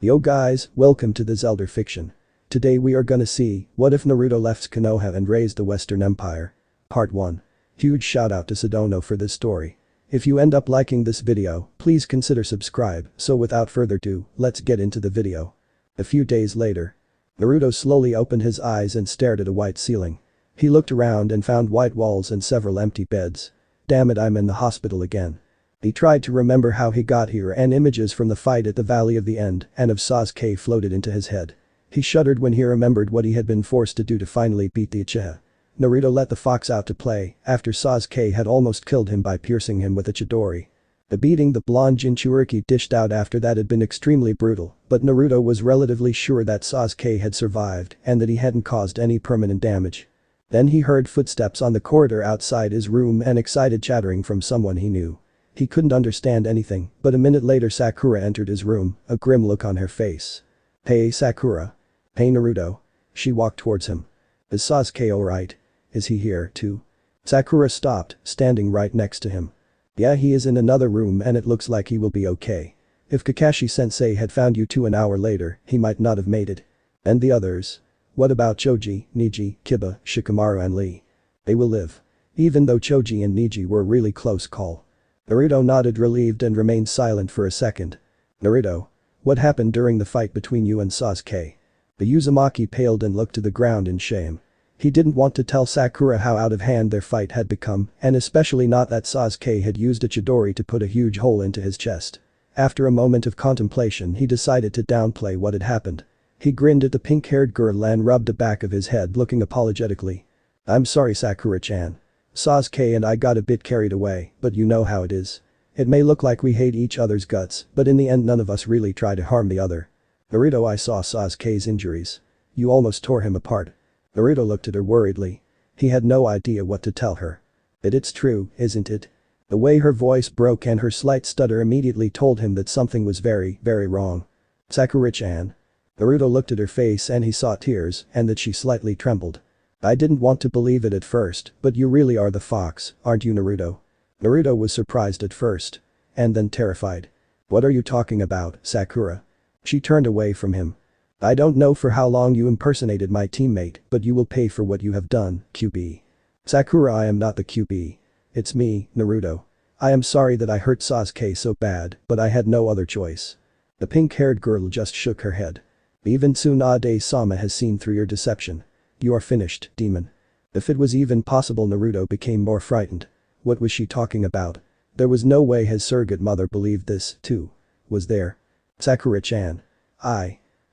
Yo guys, welcome to the Zelda fiction. Today we are gonna see, what if Naruto left Konoha and raised the Western Empire? Part 1. Huge shout out to Sadono for this story. If you end up liking this video, please consider subscribe, so without further ado, let's get into the video. A few days later. Naruto slowly opened his eyes and stared at a white ceiling. He looked around and found white walls and several empty beds. Damn it, I'm in the hospital again. He tried to remember how he got here, and images from the fight at the Valley of the End and of Sasuke floated into his head. He shuddered when he remembered what he had been forced to do to finally beat the Uchiha. Naruto let the fox out to play after Sasuke had almost killed him by piercing him with a chidori. The beating the blonde Jinchuriki dished out after that had been extremely brutal, but Naruto was relatively sure that Sasuke had survived and that he hadn't caused any permanent damage. Then he heard footsteps on the corridor outside his room and excited chattering from someone he knew. He couldn't understand anything, but a minute later Sakura entered his room, a grim look on her face. "Hey Sakura." "Hey Naruto." She walked towards him. "Is Sasuke alright? Is he here too?" Sakura stopped, standing right next to him. "Yeah, he is in another room and it looks like he will be okay. If Kakashi-sensei had found you 2 hours later, he might not have made it." "And the others? What about Choji, Neji, Kiba, Shikamaru and Lee? They will live." Even though Choji and Neji were a really close call. Naruto nodded, relieved, and remained silent for a second. "Naruto. What happened during the fight between you and Sasuke?" The Uzumaki paled and looked to the ground in shame. He didn't want to tell Sakura how out of hand their fight had become, and especially not that Sasuke had used a chidori to put a huge hole into his chest. After a moment of contemplation, he decided to downplay what had happened. He grinned at the pink-haired girl and rubbed the back of his head, looking apologetically. "I'm sorry Sakura-chan. Sasuke and I got a bit carried away, but you know how it is. It may look like we hate each other's guts, but in the end none of us really try to harm the other." "Naruto, I saw Sasuke's injuries. You almost tore him apart." Naruto looked at her worriedly. He had no idea what to tell her. "It's true, isn't it?" The way her voice broke and her slight stutter immediately told him that something was very, very wrong. "Sakura-chan." Naruto looked at her face and he saw tears and that she slightly trembled. "I didn't want to believe it at first, but you really are the fox, aren't you Naruto?" Naruto was surprised at first. And then terrified. "What are you talking about, Sakura?" She turned away from him. "I don't know for how long you impersonated my teammate, but you will pay for what you have done, QB. "Sakura, I am not the QB. It's me, Naruto. I am sorry that I hurt Sasuke so bad, but I had no other choice." The pink-haired girl just shook her head. "Even Tsunade-sama has seen through your deception. You are finished, demon." If it was even possible, Naruto became more frightened. What was she talking about? There was no way his surrogate mother believed this, too. Was there? "Sakura-chan.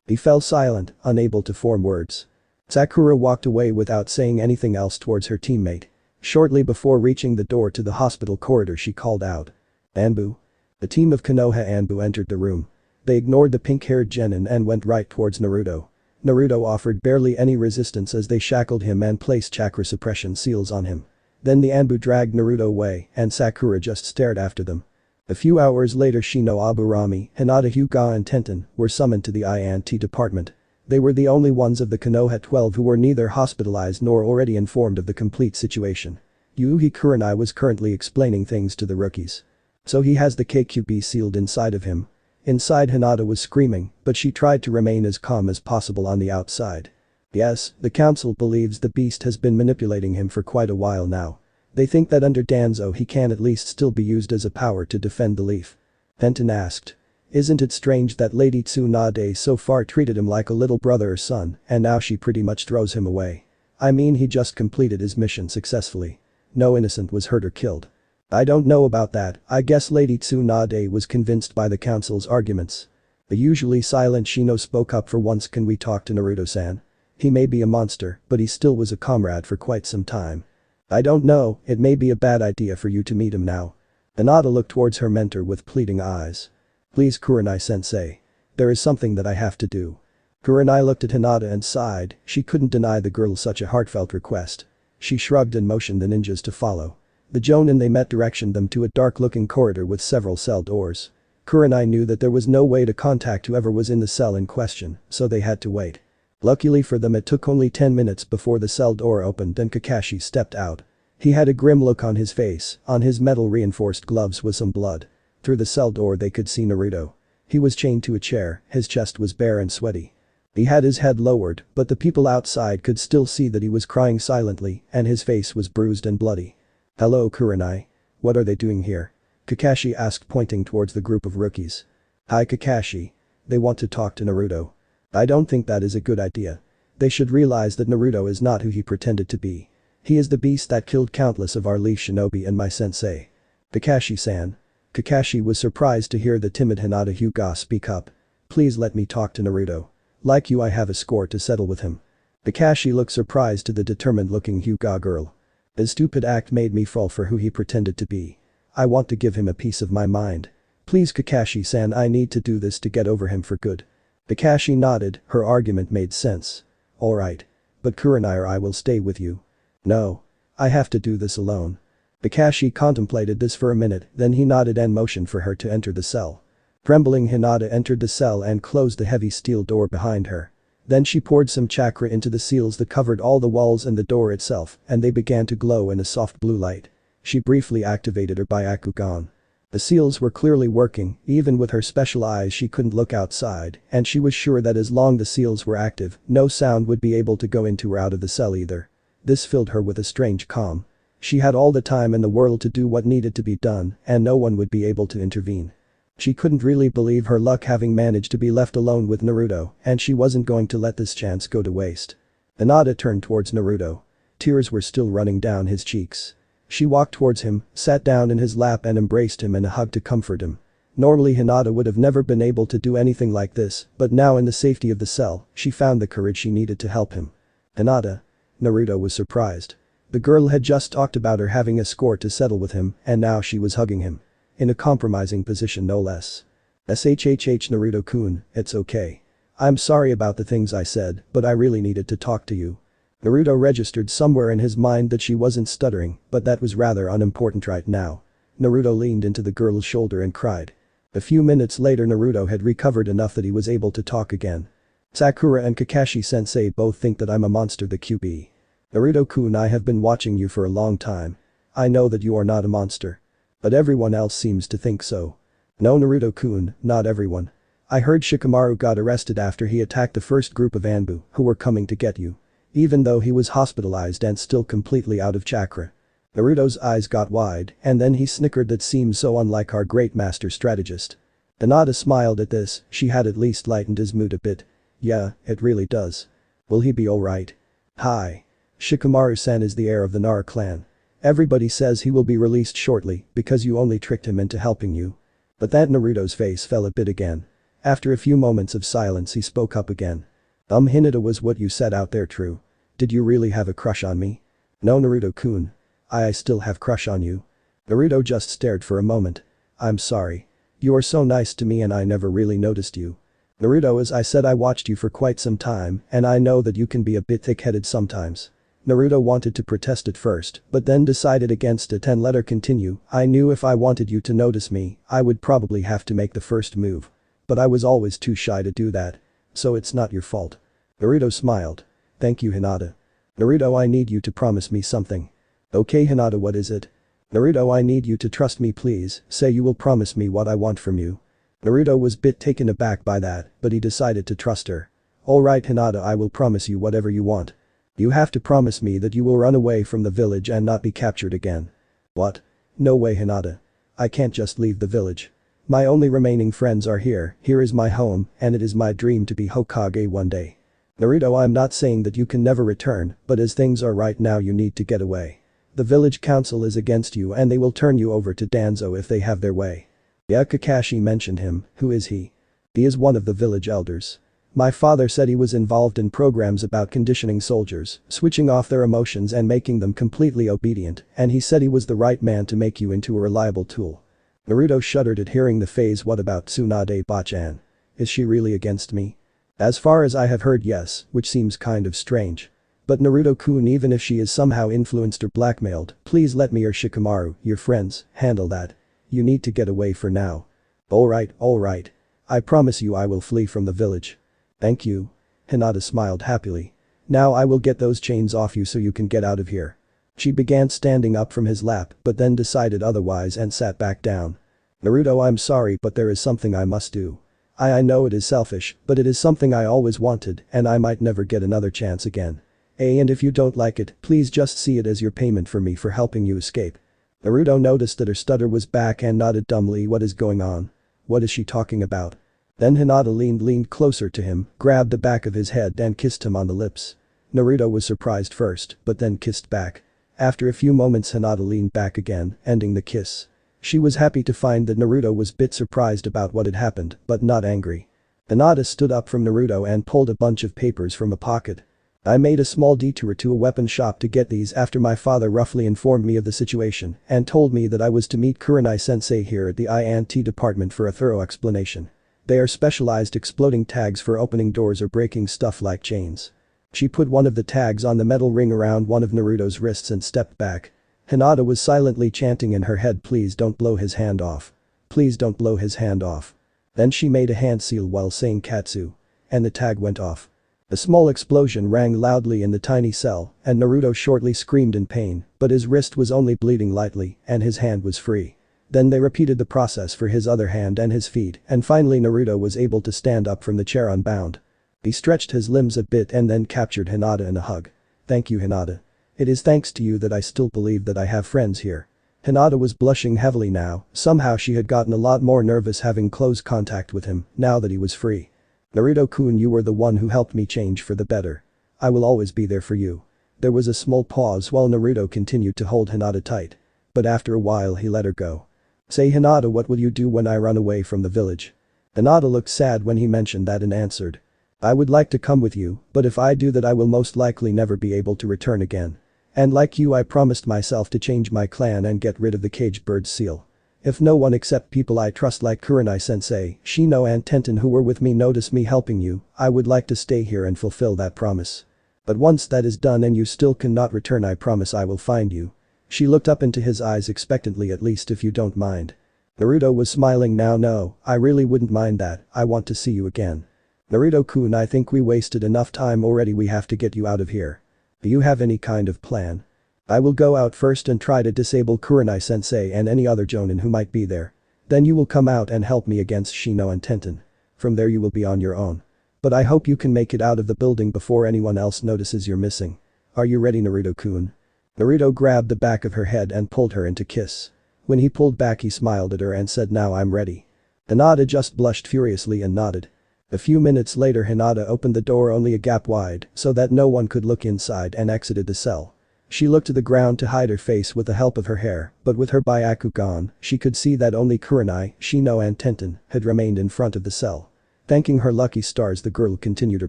He fell silent, unable to form words. Sakura walked away without saying anything else towards her teammate. Shortly before reaching the door to the hospital corridor, she called out. "Anbu?" The team of Konoha Anbu entered the room. They ignored the pink-haired genin and went right towards Naruto. Naruto offered barely any resistance as they shackled him and placed chakra suppression seals on him. Then the Anbu dragged Naruto away and Sakura just stared after them. A few hours later, Shino Aburami, Hinata Hyuga and Tenten were summoned to the INT department. They were the only ones of the Konoha 12 who were neither hospitalized nor already informed of the complete situation. Yuuhi Kurenai was currently explaining things to the rookies. "So he has the KQB sealed inside of him." Inside, Hinata was screaming, but she tried to remain as calm as possible on the outside. "Yes, the council believes the beast has been manipulating him for quite a while now. They think that under Danzo he can at least still be used as a power to defend the leaf." Tenten asked. "Isn't it strange that Lady Tsunade so far treated him like a little brother or son, and now she pretty much throws him away? I mean, he just completed his mission successfully. No innocent was hurt or killed." "I don't know about that. I guess Lady Tsunade was convinced by the council's arguments." The usually silent Shino spoke up for once. "Can we talk to Naruto-san? He may be a monster, but he still was a comrade for quite some time." "I don't know, it may be a bad idea for you to meet him now." Hinata looked towards her mentor with pleading eyes. "Please Kurenai-sensei. There is something that I have to do." Kurenai looked at Hinata and sighed. She couldn't deny the girl such a heartfelt request. She shrugged and motioned the ninjas to follow. The jonin they met directioned them to a dark-looking corridor with several cell doors. Kurenai knew that there was no way to contact whoever was in the cell in question, so they had to wait. Luckily for them, it took only 10 minutes before the cell door opened and Kakashi stepped out. He had a grim look on his face. On his metal-reinforced gloves was some blood. Through the cell door they could see Naruto. He was chained to a chair, his chest was bare and sweaty. He had his head lowered, but the people outside could still see that he was crying silently and his face was bruised and bloody. "Hello Kurenai. What are they doing here?" Kakashi asked, pointing towards the group of rookies. "Hi Kakashi. They want to talk to Naruto." "I don't think that is a good idea. They should realize that Naruto is not who he pretended to be. He is the beast that killed countless of our Lee shinobi and my sensei." "Kakashi-san." Kakashi was surprised to hear the timid Hinata Hyuga speak up. "Please let me talk to Naruto. Like you, I have a score to settle with him." Kakashi looked surprised to the determined-looking Hyuga girl. "His stupid act made me fall for who he pretended to be. I want to give him a piece of my mind. Please Kakashi-san, I need to do this to get over him for good." Kakashi nodded, her argument made sense. "Alright. But Kurenai or I will stay with you." "No. I have to do this alone." Kakashi contemplated this for a minute, then he nodded and motioned for her to enter the cell. Trembling Hinata entered the cell and closed the heavy steel door behind her. Then she poured some chakra into the seals that covered all the walls and the door itself, and they began to glow in a soft blue light. She briefly activated her Byakugan. The seals were clearly working, even with her special eyes she couldn't look outside, and she was sure that as long the seals were active, no sound would be able to go into or out of the cell either. This filled her with a strange calm. She had all the time in the world to do what needed to be done, and no one would be able to intervene. She couldn't really believe her luck having managed to be left alone with Naruto, and she wasn't going to let this chance go to waste. Hinata turned towards Naruto. Tears were still running down his cheeks. She walked towards him, sat down in his lap and embraced him in a hug to comfort him. Normally Hinata would have never been able to do anything like this, but now in the safety of the cell, she found the courage she needed to help him. "Hinata?" Naruto was surprised. The girl had just talked about her having a score to settle with him, and now she was hugging him. In a compromising position no less. "Shhh Naruto-kun, it's okay. I'm sorry about the things I said, but I really needed to talk to you." Naruto registered somewhere in his mind that she wasn't stuttering, but that was rather unimportant right now. Naruto leaned into the girl's shoulder and cried. A few minutes later Naruto had recovered enough that he was able to talk again. "Sakura and Kakashi-sensei both think that I'm a monster, the QB. Naruto-kun, I have been watching you for a long time. I know that you are not a monster. But everyone else seems to think so." "No Naruto-kun, not everyone. I heard Shikamaru got arrested after he attacked the first group of Anbu who were coming to get you. Even though he was hospitalized and still completely out of chakra." Naruto's eyes got wide, and then he snickered. "That seems so unlike our great master strategist." Hinata smiled at this, she had at least lightened his mood a bit. "Yeah, it really does. Will he be alright?" "Hi. Shikamaru-san is the heir of the Nara clan. Everybody says he will be released shortly because you only tricked him into helping you." But that Naruto's face fell a bit again. After a few moments of silence he spoke up again. Hinata, was what you said out there true? Did you really have a crush on me?" "No Naruto-kun. I still have crush on you." Naruto just stared for a moment. "I'm sorry. You are so nice to me and I never really noticed you." "Naruto, as I said, I watched you for quite some time and I know that you can be a bit thick-headed sometimes." Naruto wanted to protest at first, but then decided against it and let her continue. "I knew if I wanted you to notice me, I would probably have to make the first move. But I was always too shy to do that. So it's not your fault." Naruto smiled. "Thank you Hinata." "Naruto, I need you to promise me something." "Okay Hinata, what is it?" "Naruto, I need you to trust me, please. Say you will promise me what I want from you." Naruto was bit taken aback by that, but he decided to trust her. "Alright Hinata, I will promise you whatever you want. You have to promise me that you will run away from the village and not be captured again." "What? No way Hinata. I can't just leave the village. My only remaining friends are here is my home, and it is my dream to be Hokage one day." "Naruto, I'm not saying that you can never return, but as things are right now you need to get away. The village council is against you and they will turn you over to Danzo if they have their way." "Yeah, Kakashi mentioned him. Who is he?" "He is one of the village elders. My father said he was involved in programs about conditioning soldiers, switching off their emotions and making them completely obedient, and he said he was the right man to make you into a reliable tool." Naruto shuddered at hearing the phrase. "What about Tsunade Bachan? Is she really against me?" "As far as I have heard, yes, which seems kind of strange. But Naruto-kun, even if she is somehow influenced or blackmailed, please let me or Shikamaru, your friends, handle that. You need to get away for now." Alright. I promise you I will flee from the village." "Thank you." Hinata smiled happily. "Now I will get those chains off you so you can get out of here." She began standing up from his lap but then decided otherwise and sat back down. "Naruto, I'm sorry but there is something I must do." I know it is selfish, but it is something I always wanted and I might never get another chance again. And if you don't like it, please just see it as your payment for me for helping you escape." Naruto noticed that her stutter was back and nodded dumbly. What is going on? What is she talking about? Then Hinata leaned closer to him, grabbed the back of his head and kissed him on the lips. Naruto was surprised first, but then kissed back. After a few moments Hinata leaned back again, ending the kiss. She was happy to find that Naruto was a bit surprised about what had happened, but not angry. Hinata stood up from Naruto and pulled a bunch of papers from a pocket. "I made a small detour to a weapon shop to get these after my father roughly informed me of the situation and told me that I was to meet Kurenai-sensei here at the I&T department for a thorough explanation. They are specialized exploding tags for opening doors or breaking stuff like chains." She put one of the tags on the metal ring around one of Naruto's wrists and stepped back. Hinata was silently chanting in her head, "Please don't blow his hand off. Please don't blow his hand off." Then she made a hand seal while saying "Katsu." And the tag went off. A small explosion rang loudly in the tiny cell and Naruto shortly screamed in pain, but his wrist was only bleeding lightly and his hand was free. Then they repeated the process for his other hand and his feet and finally Naruto was able to stand up from the chair unbound. He stretched his limbs a bit and then captured Hinata in a hug. "Thank you, Hinata. It is thanks to you that I still believe that I have friends here." Hinata was blushing heavily now, somehow she had gotten a lot more nervous having close contact with him now that he was free. "Naruto-kun, you were the one who helped me change for the better. I will always be there for you." There was a small pause while Naruto continued to hold Hinata tight. But after a while he let her go. "Say Hinata, what will you do when I run away from the village?" Hinata looked sad when he mentioned that and answered. "I would like to come with you, but if I do that I will most likely never be able to return again. And like you I promised myself to change my clan and get rid of the caged bird seal. If no one except people I trust like Kurenai-sensei, Shino and Tenten who were with me notice me helping you, I would like to stay here and fulfill that promise. But once that is done and you still cannot return, I promise I will find you." She looked up into his eyes expectantly. "At least if you don't mind." Naruto was smiling now. "No, I really wouldn't mind that, I want to see you again." "Naruto-kun, I think we wasted enough time already, we have to get you out of here. Do you have any kind of plan?" "I will go out first and try to disable Kurenai-sensei and any other jonin who might be there. Then you will come out and help me against Shino and Tenten. From there you will be on your own. But I hope you can make it out of the building before anyone else notices you're missing. Are you ready, Naruto-kun?" Naruto grabbed the back of her head and pulled her into kiss. When he pulled back he smiled at her and said, "Now I'm ready." Hinata just blushed furiously and nodded. A few minutes later Hinata opened the door only a gap wide so that no one could look inside and exited the cell. She looked to the ground to hide her face with the help of her hair, but with her Byaku gone, she could see that only Kurenai, Shino and Tenten had remained in front of the cell. Thanking her lucky stars the girl continued her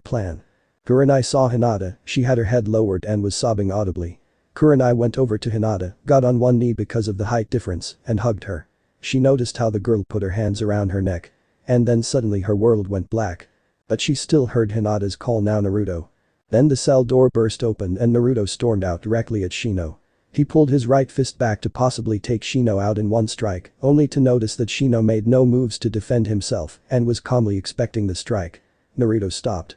plan. Kurenai saw Hinata, she had her head lowered and was sobbing audibly. Kurenai went over to Hinata, got on one knee because of the height difference, and hugged her. She noticed how the girl put her hands around her neck. And then suddenly her world went black. But she still heard Hinata's call, "Now Naruto." Then the cell door burst open and Naruto stormed out directly at Shino. He pulled his right fist back to possibly take Shino out in one strike, only to notice that Shino made no moves to defend himself and was calmly expecting the strike. Naruto stopped.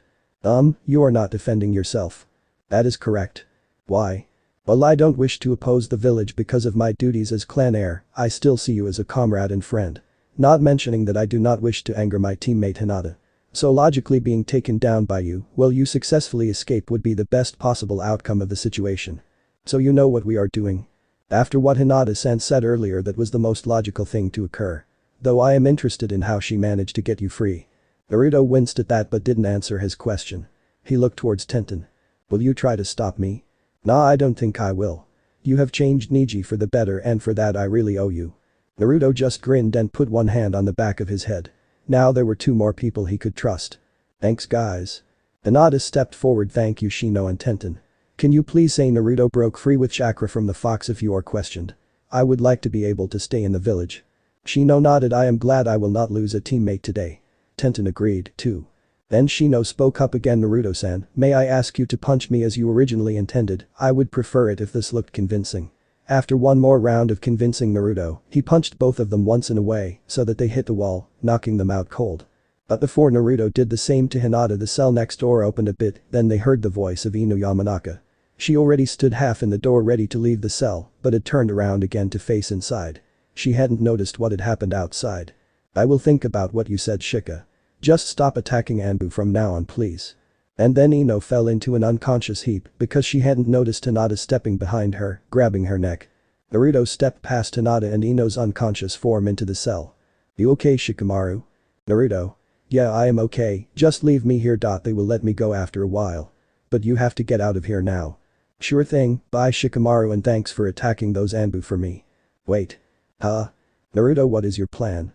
You are not defending yourself." "That is correct." "Why?" "Well, I don't wish to oppose the village because of my duties as clan heir, I still see you as a comrade and friend. Not mentioning that I do not wish to anger my teammate Hinata. So logically being taken down by you while you successfully escape would be the best possible outcome of the situation. So you know what we are doing." After what Hinata-san said earlier, that was the most logical thing to occur. "Though I am interested in how she managed to get you free." Naruto winced at that but didn't answer his question. He looked towards Tenten. "Will you try to stop me?" "Nah, I don't think I will. You have changed Niji for the better and for that I really owe you." Naruto just grinned and put one hand on the back of his head. Now there were two more people he could trust. "Thanks guys." Hinata stepped forward. "Thank you Shino and Tenten. Can you please say Naruto broke free with chakra from the fox if you are questioned? I would like to be able to stay in the village." Shino nodded. "I am glad I will not lose a teammate today." Tenten agreed, too. Then Shino spoke up again. "Naruto-san, may I ask you to punch me as you originally intended? I would prefer it if this looked convincing." After one more round of convincing Naruto, he punched both of them once in a way so that they hit the wall, knocking them out cold. But before Naruto did the same to Hinata, the cell next door opened a bit, then they heard the voice of Inu Yamanaka. She already stood half in the door ready to leave the cell, but had turned around again to face inside. She hadn't noticed what had happened outside. "I will think about what you said, Shika." Just stop attacking Anbu from now on please. And then Ino fell into an unconscious heap because she hadn't noticed Hinata stepping behind her, grabbing her neck. Naruto stepped past Hinata and Ino's unconscious form into the cell. You okay Shikamaru? Naruto. Yeah I am okay, just leave me here. They will let me go after a while. But you have to get out of here now. Sure thing, bye Shikamaru and thanks for attacking those Anbu for me. Wait. Huh? Naruto what is your plan?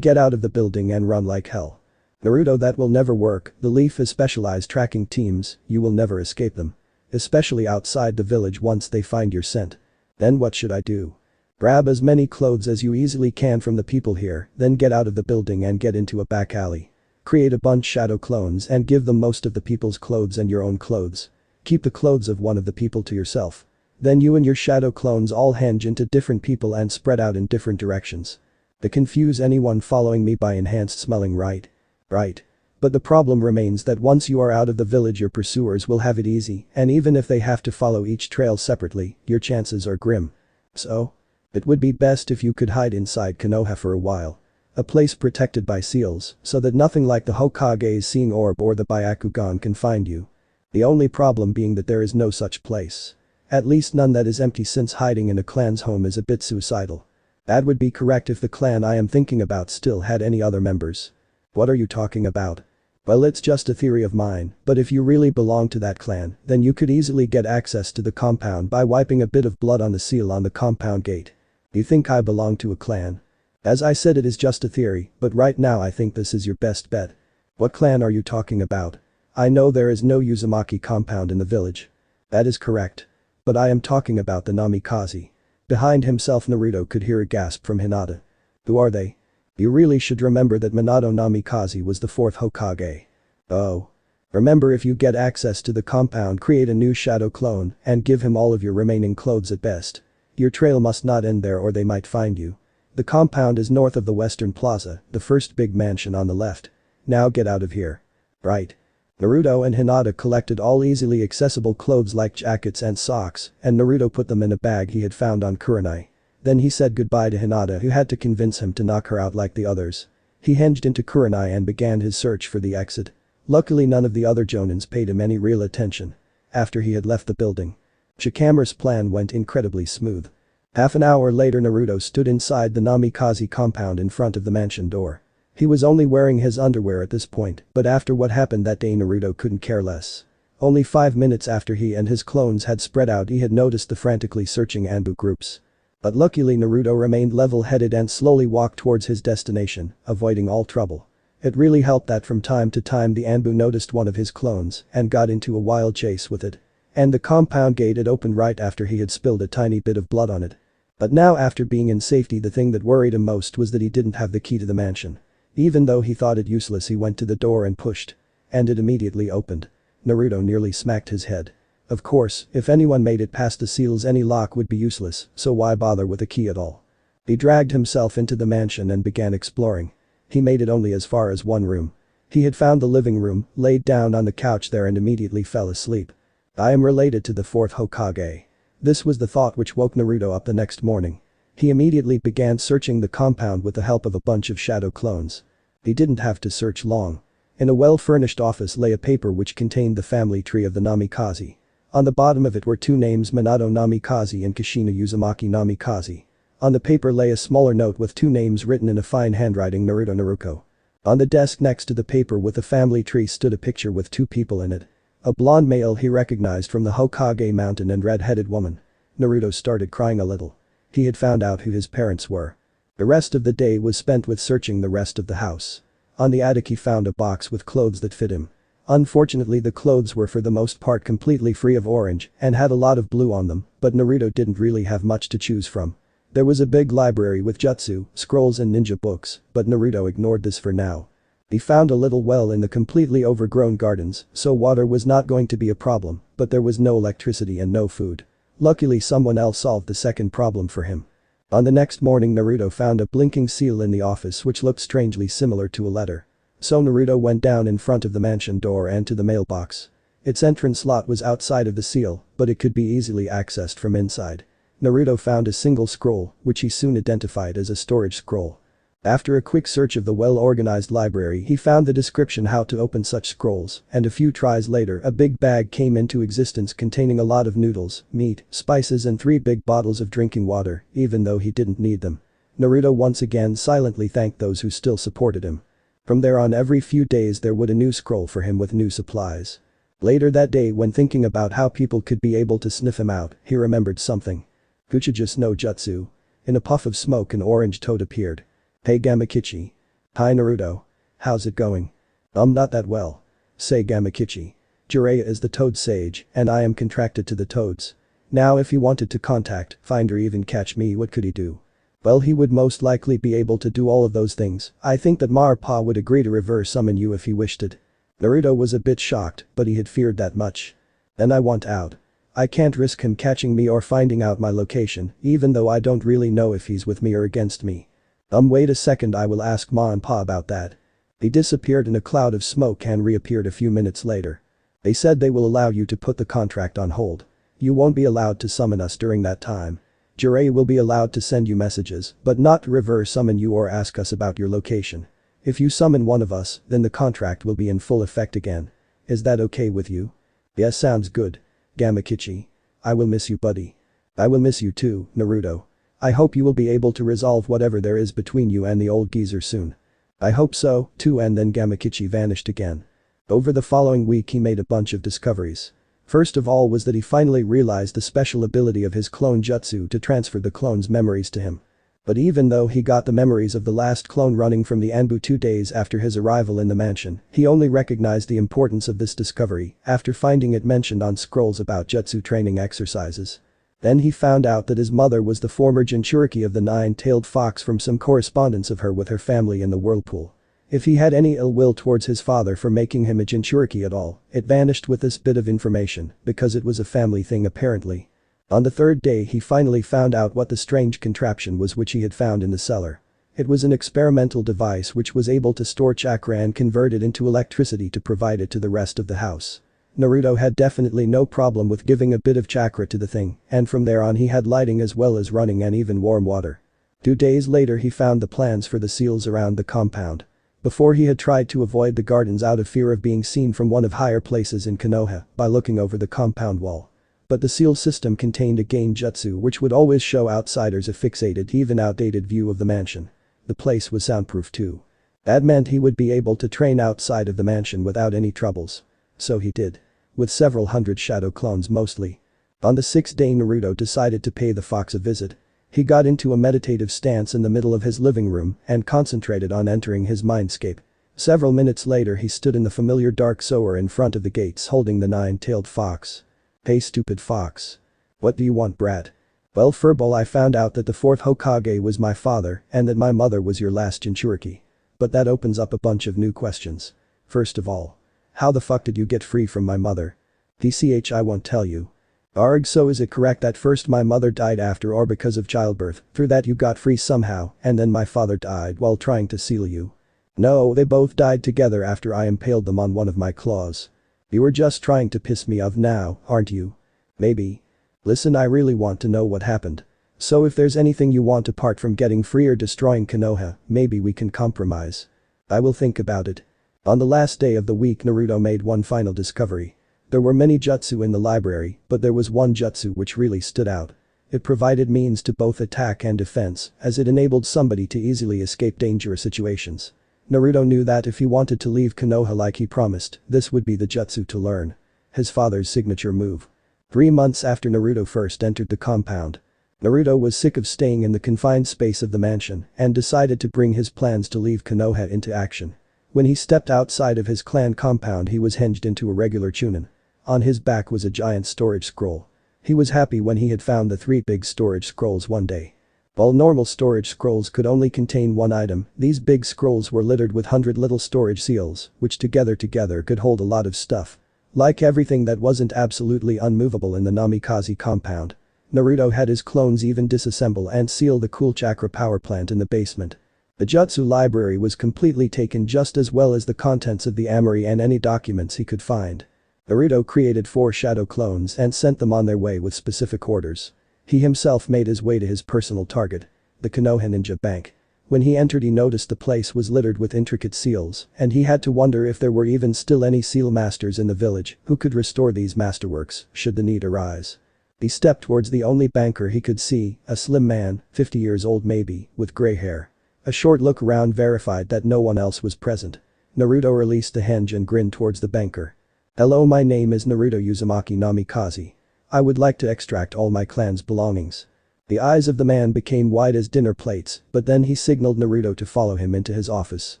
Get out of the building and run like hell. Naruto that will never work, the Leaf is specialized tracking teams, you will never escape them. Especially outside the village once they find your scent. Then what should I do? Grab as many clothes as you easily can from the people here, then get out of the building and get into a back alley. Create a bunch shadow clones and give them most of the people's clothes and your own clothes. Keep the clothes of one of the people to yourself. Then you and your shadow clones all henge into different people and spread out in different directions. To confuse anyone following me by enhanced smelling right? Right. But the problem remains that once you are out of the village your pursuers will have it easy and even if they have to follow each trail separately, your chances are grim. So? It would be best if you could hide inside Konoha for a while. A place protected by seals so that nothing like the Hokage's seeing orb or the Byakugan can find you. The only problem being that there is no such place. At least none that is empty since hiding in a clan's home is a bit suicidal. That would be correct if the clan I am thinking about still had any other members. What are you talking about? Well it's just a theory of mine, but if you really belong to that clan, then you could easily get access to the compound by wiping a bit of blood on the seal on the compound gate. You think I belong to a clan? As I said it is just a theory, but right now I think this is your best bet. What clan are you talking about? I know there is no Uzumaki compound in the village. That is correct. But I am talking about the Namikaze. Behind himself Naruto could hear a gasp from Hinata. Who are they? You really should remember that Minato Namikaze was the 4th Hokage. Oh. Remember if you get access to the compound create a new shadow clone and give him all of your remaining clothes at best. Your trail must not end there or they might find you. The compound is north of the Western Plaza, the first big mansion on the left. Now get out of here. Right. Naruto and Hinata collected all easily accessible clothes like jackets and socks and Naruto put them in a bag he had found on Kurenai. Then he said goodbye to Hinata who had to convince him to knock her out like the others. He henged into Kurenai and began his search for the exit. Luckily none of the other jonins paid him any real attention. After he had left the building. Shikamaru's plan went incredibly smooth. Half an hour later Naruto stood inside the Namikaze compound in front of the mansion door. He was only wearing his underwear at this point, but after what happened that day Naruto couldn't care less. Only 5 minutes after he and his clones had spread out he had noticed the frantically searching Anbu groups. But luckily Naruto remained level-headed and slowly walked towards his destination, avoiding all trouble. It really helped that from time to time the Anbu noticed one of his clones and got into a wild chase with it. And the compound gate had opened right after he had spilled a tiny bit of blood on it. But now after being in safety the thing that worried him most was that he didn't have the key to the mansion. Even though he thought it useless he went to the door and pushed. And it immediately opened. Naruto nearly smacked his head. Of course, if anyone made it past the seals any lock would be useless, so why bother with a key at all? He dragged himself into the mansion and began exploring. He made it only as far as one room. He had found the living room, laid down on the couch there and immediately fell asleep. I am related to the 4th Hokage. This was the thought which woke Naruto up the next morning. He immediately began searching the compound with the help of a bunch of shadow clones. He didn't have to search long. In a well-furnished office lay a paper which contained the family tree of the Namikaze. On the bottom of it were 2 names Minato Namikaze and Kushina Uzumaki Namikaze. On the paper lay a smaller note with 2 names written in a fine handwriting Naruto Naruko. On the desk next to the paper with the family tree stood a picture with 2 people in it. A blonde male he recognized from the Hokage mountain and red-headed woman. Naruto started crying a little. He had found out who his parents were. The rest of the day was spent with searching the rest of the house. On the attic he found a box with clothes that fit him. Unfortunately the clothes were for the most part completely free of orange and had a lot of blue on them, but Naruto didn't really have much to choose from. There was a big library with jutsu, scrolls and ninja books, but Naruto ignored this for now. He found a little well in the completely overgrown gardens, so water was not going to be a problem, but there was no electricity and no food. Luckily someone else solved the second problem for him. On the next morning Naruto found a blinking seal in the office which looked strangely similar to a letter. So Naruto went down in front of the mansion door and to the mailbox. Its entrance slot was outside of the seal, but it could be easily accessed from inside. Naruto found a single scroll, which he soon identified as a storage scroll. After a quick search of the well-organized library, he found the description how to open such scrolls, and a few tries later a big bag came into existence containing a lot of noodles, meat, spices and 3 big bottles of drinking water, even though he didn't need them. Naruto once again silently thanked those who still supported him. From there on, every few days there would a new scroll for him with new supplies. Later that day, when thinking about how people could be able to sniff him out, he remembered something. Uchiha no Jutsu. In a puff of smoke an orange toad appeared. "Hey Gamakichi. Hi Naruto. How's it going?" Not that well. Say Gamakichi. Jiraiya is the toad sage, and I am contracted to the toads. Now if he wanted to contact, find or even catch me, what could he do? Well, he would most likely be able to do all of those things. I think that Marpa would agree to reverse summon you if he wished it. Naruto was a bit shocked, but he had feared that much. Then I want out. I can't risk him catching me or finding out my location, even though I don't really know if he's with me or against me. Wait a second, I will ask Ma and Pa about that. He disappeared in a cloud of smoke and reappeared a few minutes later. They said they will allow you to put the contract on hold. You won't be allowed to summon us during that time. Jiraiya will be allowed to send you messages, but not to reverse summon you or ask us about your location. If you summon one of us, then the contract will be in full effect again. Is that okay with you? Yes, sounds good. Gamakichi. I will miss you, buddy. I will miss you too, Naruto. I hope you will be able to resolve whatever there is between you and the old geezer soon. I hope so, too, and then Gamakichi vanished again. Over the following week he made a bunch of discoveries. First of all was that he finally realized the special ability of his clone jutsu to transfer the clone's memories to him. But even though he got the memories of the last clone running from the Anbu 2 days after his arrival in the mansion, he only recognized the importance of this discovery after finding it mentioned on scrolls about jutsu training exercises. Then he found out that his mother was the former Jinchuriki of the 9-tailed fox from some correspondence of her with her family in the whirlpool. If he had any ill will towards his father for making him a Jinchuriki at all, it vanished with this bit of information, because it was a family thing apparently. On the 3rd day he finally found out what the strange contraption was which he had found in the cellar. It was an experimental device which was able to store chakra and convert it into electricity to provide it to the rest of the house. Naruto had definitely no problem with giving a bit of chakra to the thing, and from there on he had lighting as well as running and even warm water. 2 days later he found the plans for the seals around the compound. Before he had tried to avoid the gardens out of fear of being seen from one of higher places in Konoha by looking over the compound wall. But the seal system contained a gain jutsu which would always show outsiders a fixated, even outdated view of the mansion. The place was soundproof too. That meant he would be able to train outside of the mansion without any troubles. So he did. With several hundred shadow clones mostly. On the 6th day Naruto decided to pay the fox a visit. He got into a meditative stance in the middle of his living room and concentrated on entering his mindscape. Several minutes later he stood in the familiar dark sewer in front of the gates holding the 9-tailed fox. "Hey stupid fox. What do you want, brat?" "Well, furball, I found out that the 4th Hokage was my father and that my mother was your last Jinchuriki. But that opens up a bunch of new questions. First of all, how the fuck did you get free from my mother?" "TCH, I won't tell you." "Arg, so is it correct that first my mother died after or because of childbirth, through that you got free somehow, and then my father died while trying to seal you?" "No, they both died together after I impaled them on one of my claws." "You were just trying to piss me off now, aren't you?" "Maybe. Listen, I really want to know what happened. So if there's anything you want apart from getting free or destroying Konoha, maybe we can compromise." "I will think about it." On the last day of the week Naruto made one final discovery. There were many jutsu in the library, but there was one jutsu which really stood out. It provided means to both attack and defense, as it enabled somebody to easily escape dangerous situations. Naruto knew that if he wanted to leave Konoha like he promised, this would be the jutsu to learn. His father's signature move. 3 months after Naruto first entered the compound. Naruto was sick of staying in the confined space of the mansion and decided to bring his plans to leave Konoha into action. When he stepped outside of his clan compound he was hinged into a regular chunin. On his back was a giant storage scroll. He was happy when he had found the 3 big storage scrolls one day. While normal storage scrolls could only contain one item, these big scrolls were littered with 100 little storage seals, which together could hold a lot of stuff. Like everything that wasn't absolutely unmovable in the Namikaze compound. Naruto had his clones even disassemble and seal the cool chakra power plant in the basement. The jutsu library was completely taken just as well as the contents of the armory and any documents he could find. Naruto created 4 shadow clones and sent them on their way with specific orders. He himself made his way to his personal target. The Konoha Ninja Bank. When he entered he noticed the place was littered with intricate seals, and he had to wonder if there were even still any seal masters in the village who could restore these masterworks should the need arise. He stepped towards the only banker he could see, a slim man, 50 years old maybe, with grey hair. A short look around verified that no one else was present. Naruto released the hinge and grinned towards the banker. "Hello, my name is Naruto Uzumaki Namikaze. I would like to extract all my clan's belongings." The eyes of the man became wide as dinner plates, but then he signaled Naruto to follow him into his office.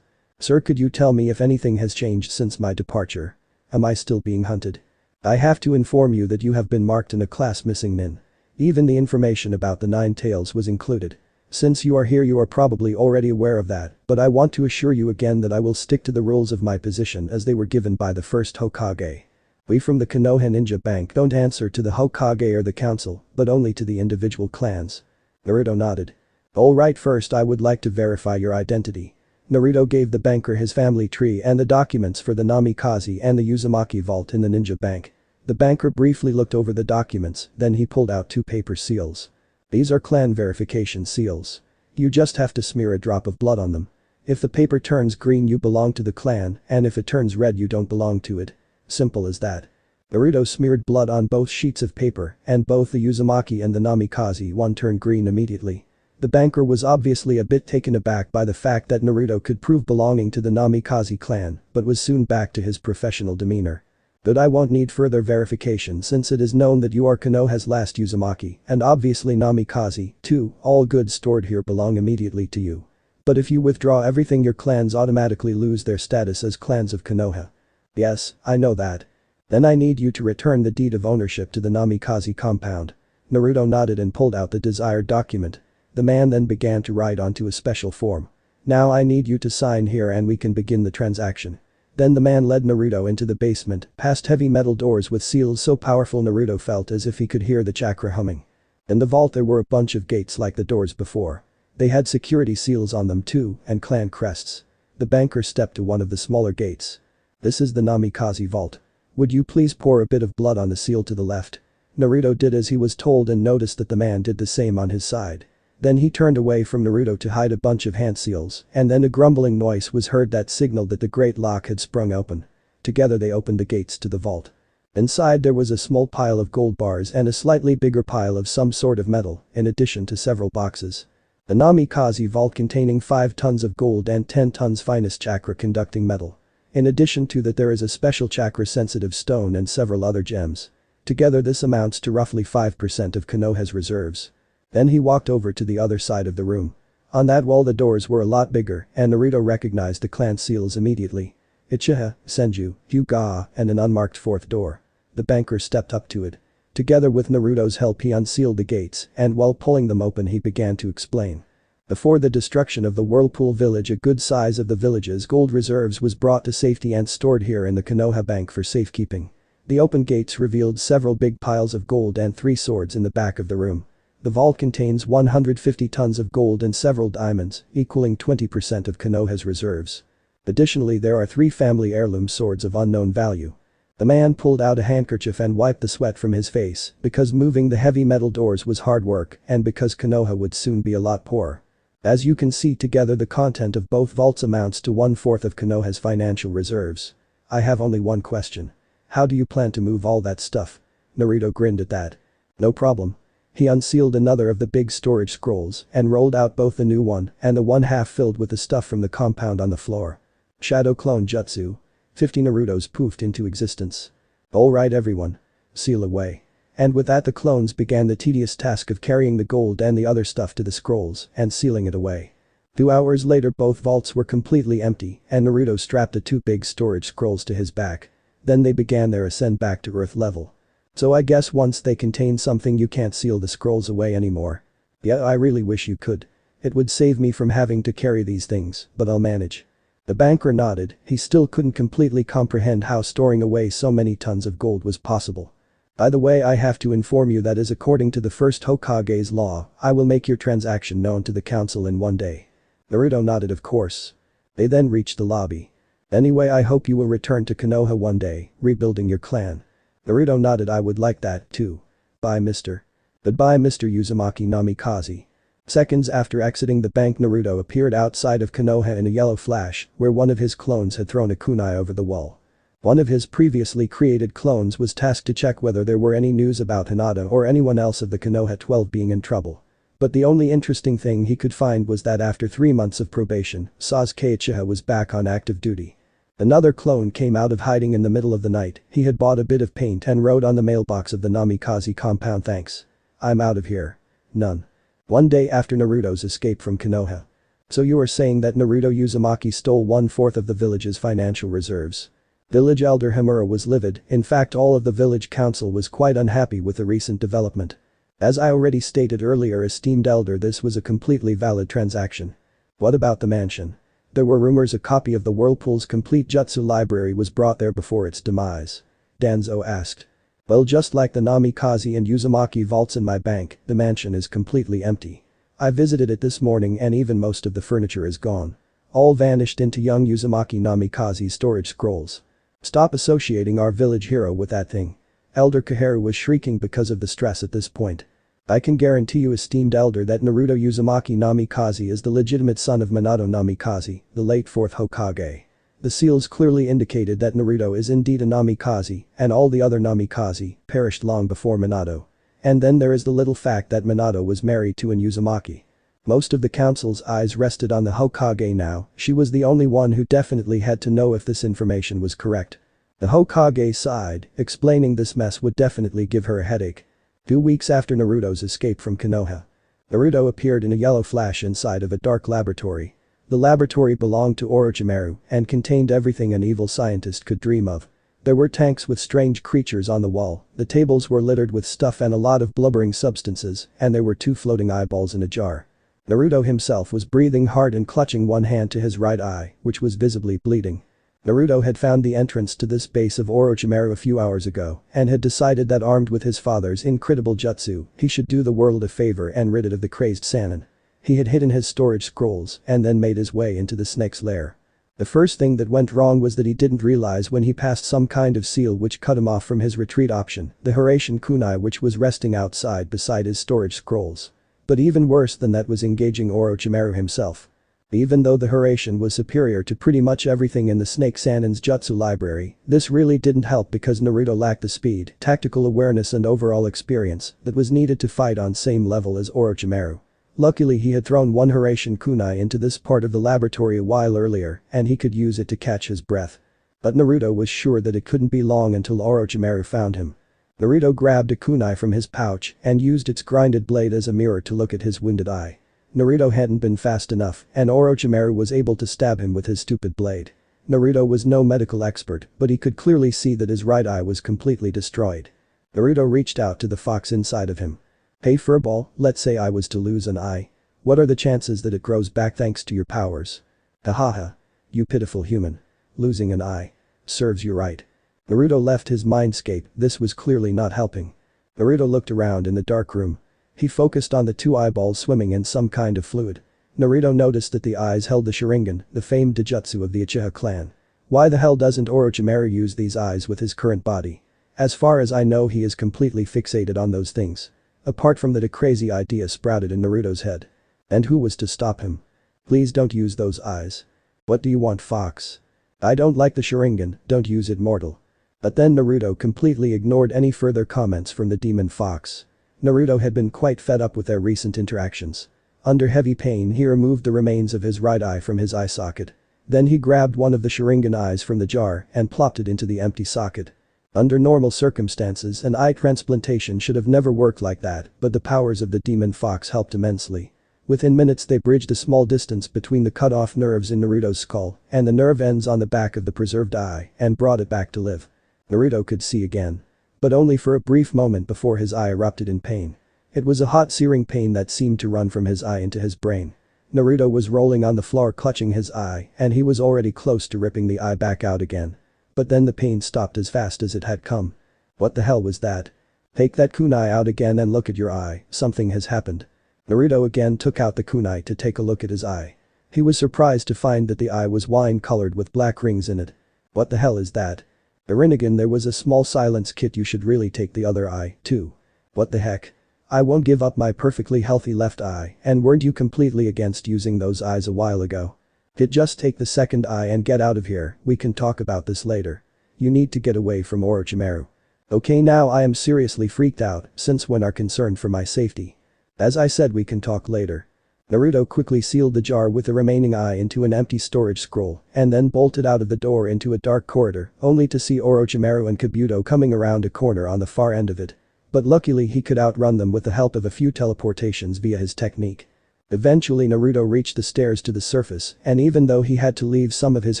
"Sir, could you tell me if anything has changed since my departure? Am I still being hunted? I have to inform you that you have been marked in a class missing min. Even the information about the 9 tails was included. Since you are here you are probably already aware of that, but I want to assure you again that I will stick to the rules of my position as they were given by the first Hokage. We from the Konoha Ninja Bank don't answer to the Hokage or the council, but only to the individual clans." Naruto nodded. "Alright, first I would like to verify your identity." Naruto gave the banker his family tree and the documents for the Namikaze and the Uzumaki vault in the ninja bank. The banker briefly looked over the documents, then he pulled out 2 paper seals. "These are clan verification seals. You just have to smear a drop of blood on them. If the paper turns green you belong to the clan, and if it turns red you don't belong to it. Simple as that." Naruto smeared blood on both sheets of paper, and both the Uzumaki and the Namikaze one turned green immediately. The banker was obviously a bit taken aback by the fact that Naruto could prove belonging to the Namikaze clan, but was soon back to his professional demeanor. "But I won't need further verification since it is known that you are Konoha's last Uzumaki, and obviously Namikaze, too. All goods stored here belong immediately to you. But if you withdraw everything your clans automatically lose their status as clans of Konoha." "Yes, I know that. Then I need you to return the deed of ownership to the Namikaze compound." Naruto nodded and pulled out the desired document. The man then began to write onto a special form. "Now I need you to sign here and we can begin the transaction." Then the man led Naruto into the basement, past heavy metal doors with seals so powerful Naruto felt as if he could hear the chakra humming. In the vault there were a bunch of gates like the doors before. They had security seals on them too, and clan crests. The banker stepped to one of the smaller gates. "This is the Namikaze vault. Would you please pour a bit of blood on the seal to the left?" Naruto did as he was told and noticed that the man did the same on his side. Then he turned away from Naruto to hide a bunch of hand seals, and then a grumbling noise was heard that signaled that the great lock had sprung open. Together they opened the gates to the vault. Inside there was a small pile of gold bars and a slightly bigger pile of some sort of metal, in addition to several boxes. The Namikaze vault containing 5 tons of gold and 10 tons finest chakra conducting metal. In addition to that there is a special chakra sensitive stone and several other gems. Together this amounts to roughly 5% of Konoha's reserves. Then he walked over to the other side of the room. On that wall the doors were a lot bigger and Naruto recognized the clan seals immediately. Uchiha, Senju, Hyuga, and an unmarked 4th door. The banker stepped up to it. Together with Naruto's help he unsealed the gates and while pulling them open he began to explain. Before the destruction of the Whirlpool village a good size of the village's gold reserves was brought to safety and stored here in the Konoha Bank for safekeeping. The open gates revealed several big piles of gold and 3 swords in the back of the room. The vault contains 150 tons of gold and several diamonds, equaling 20% of Konoha's reserves. Additionally there are 3 family heirloom swords of unknown value. The man pulled out a handkerchief and wiped the sweat from his face because moving the heavy metal doors was hard work and because Konoha would soon be a lot poorer. As you can see together the content of both vaults amounts to 1/4 of Konoha's financial reserves. I have only one question. How do you plan to move all that stuff? Naruto grinned at that. No problem. He unsealed another of the big storage scrolls and rolled out both the new one and the one half filled with the stuff from the compound on the floor. Shadow clone jutsu. 50 Narutos poofed into existence. Alright everyone. Seal away. And with that the clones began the tedious task of carrying the gold and the other stuff to the scrolls and sealing it away. 2 hours later both vaults were completely empty and Naruto strapped the 2 big storage scrolls to his back. Then they began their ascent back to Earth level. So I guess once they contain something you can't seal the scrolls away anymore. Yeah, I really wish you could. It would save me from having to carry these things, but I'll manage. The banker nodded, he still couldn't completely comprehend how storing away so many tons of gold was possible. By the way, I have to inform you that as according to the first Hokage's law, I will make your transaction known to the council in 1 day. Naruto nodded of course. They then reached the lobby. Anyway, I hope you will return to Konoha one day, rebuilding your clan. Naruto nodded. I would like that too. Bye Mr. Goodbye Mr. Uzumaki Namikaze. Seconds after exiting the bank, Naruto appeared outside of Konoha in a yellow flash, where one of his clones had thrown a kunai over the wall. One of his previously created clones was tasked to check whether there were any news about Hinata or anyone else of the Konoha 12 being in trouble. But the only interesting thing he could find was that after 3 months of probation, Sasuke Uchiha was back on active duty. Another clone came out of hiding in the middle of the night. He had bought a bit of paint and wrote on the mailbox of the Namikaze compound, "Thanks. I'm out of here. None." One day after Naruto's escape from Konoha. "So you are saying that Naruto Uzumaki stole 1/4 of the village's financial reserves?" Village elder Himura was livid. In fact, all of the village council was quite unhappy with the recent development. As I already stated earlier, esteemed elder, this was a completely valid transaction. What about the mansion? There were rumors a copy of the Whirlpool's complete jutsu library was brought there before its demise. Danzo asked. "Well, just like the Namikaze and Uzumaki vaults in my bank, the mansion is completely empty. I visited it this morning and even most of the furniture is gone. All vanished into young Uzumaki Namikaze's storage scrolls. Stop associating our village hero with that thing." Elder Kaharu was shrieking because of the stress at this point. "I can guarantee you, esteemed elder, that Naruto Uzumaki Namikaze is the legitimate son of Minato Namikaze, the late 4th Hokage. The seals clearly indicated that Naruto is indeed a Namikaze, and all the other Namikaze perished long before Minato. And then there is the little fact that Minato was married to an Uzumaki." Most of the council's eyes rested on the Hokage now. She was the only one who definitely had to know if this information was correct. The Hokage sighed, explaining this mess would definitely give her a headache. 2 weeks after Naruto's escape from Konoha. Naruto appeared in a yellow flash inside of a dark laboratory. The laboratory belonged to Orochimaru and contained everything an evil scientist could dream of. There were tanks with strange creatures on the wall, the tables were littered with stuff and a lot of blubbering substances, and there were 2 floating eyeballs in a jar. Naruto himself was breathing hard and clutching one hand to his right eye, which was visibly bleeding. Naruto had found the entrance to this base of Orochimaru a few hours ago and had decided that, armed with his father's incredible jutsu, he should do the world a favor and rid it of the crazed Sannin. He had hidden his storage scrolls and then made his way into the snake's lair. The first thing that went wrong was that he didn't realize when he passed some kind of seal which cut him off from his retreat option, the Hiraishin kunai, which was resting outside beside his storage scrolls. But even worse than that was engaging Orochimaru himself. Even though the Hiraishin was superior to pretty much everything in the Snake Sannin's jutsu library, this really didn't help because Naruto lacked the speed, tactical awareness and overall experience that was needed to fight on same level as Orochimaru. Luckily, he had thrown one Hiraishin kunai into this part of the laboratory a while earlier and he could use it to catch his breath. But Naruto was sure that it couldn't be long until Orochimaru found him. Naruto grabbed a kunai from his pouch and used its grinded blade as a mirror to look at his wounded eye. Naruto hadn't been fast enough and Orochimaru was able to stab him with his stupid blade. Naruto was no medical expert, but he could clearly see that his right eye was completely destroyed. Naruto reached out to the fox inside of him. "Hey furball, let's say I was to lose an eye. What are the chances that it grows back thanks to your powers?" "Hahaha. You pitiful human. Losing an eye. Serves you right." Naruto left his mindscape. This was clearly not helping. Naruto looked around in the dark room. He focused on the 2 eyeballs swimming in some kind of fluid. Naruto noticed that the eyes held the Sharingan, the famed Dijutsu of the Uchiha clan. Why the hell doesn't Orochimaru use these eyes with his current body? As far as I know, he is completely fixated on those things. Apart from that, a crazy idea sprouted in Naruto's head. And who was to stop him? "Please don't use those eyes." "What do you want, fox?" "I don't like the Sharingan, don't use it, mortal." But then Naruto completely ignored any further comments from the demon fox. Naruto had been quite fed up with their recent interactions. Under heavy pain, he removed the remains of his right eye from his eye socket. Then he grabbed one of the Sharingan eyes from the jar and plopped it into the empty socket. Under normal circumstances, an eye transplantation should have never worked like that, but the powers of the demon fox helped immensely. Within minutes, they bridged a small distance between the cut-off nerves in Naruto's skull and the nerve ends on the back of the preserved eye and brought it back to live. Naruto could see again. But only for a brief moment before his eye erupted in pain. It was a hot, searing pain that seemed to run from his eye into his brain. Naruto was rolling on the floor clutching his eye and he was already close to ripping the eye back out again. But then the pain stopped as fast as it had come. What the hell was that? "Take that kunai out again and look at your eye, something has happened." Naruto again took out the kunai to take a look at his eye. He was surprised to find that the eye was wine-colored with black rings in it. "What the hell is that?" "Rinnegan, there was a small silence kit, you should really take the other eye, too." "What the heck? I won't give up my perfectly healthy left eye, and weren't you completely against using those eyes a while ago? Just take the second eye and get out of here, we can talk about this later. You need to get away from Orochimaru. Okay, now I am seriously freaked out, since when are concerned for my safety. As I said, we can talk later. Naruto quickly sealed the jar with the remaining eye into an empty storage scroll and then bolted out of the door into a dark corridor, only to see Orochimaru and Kabuto coming around a corner on the far end of it. But luckily he could outrun them with the help of a few teleportations via his technique. Eventually Naruto reached the stairs to the surface, and even though he had to leave some of his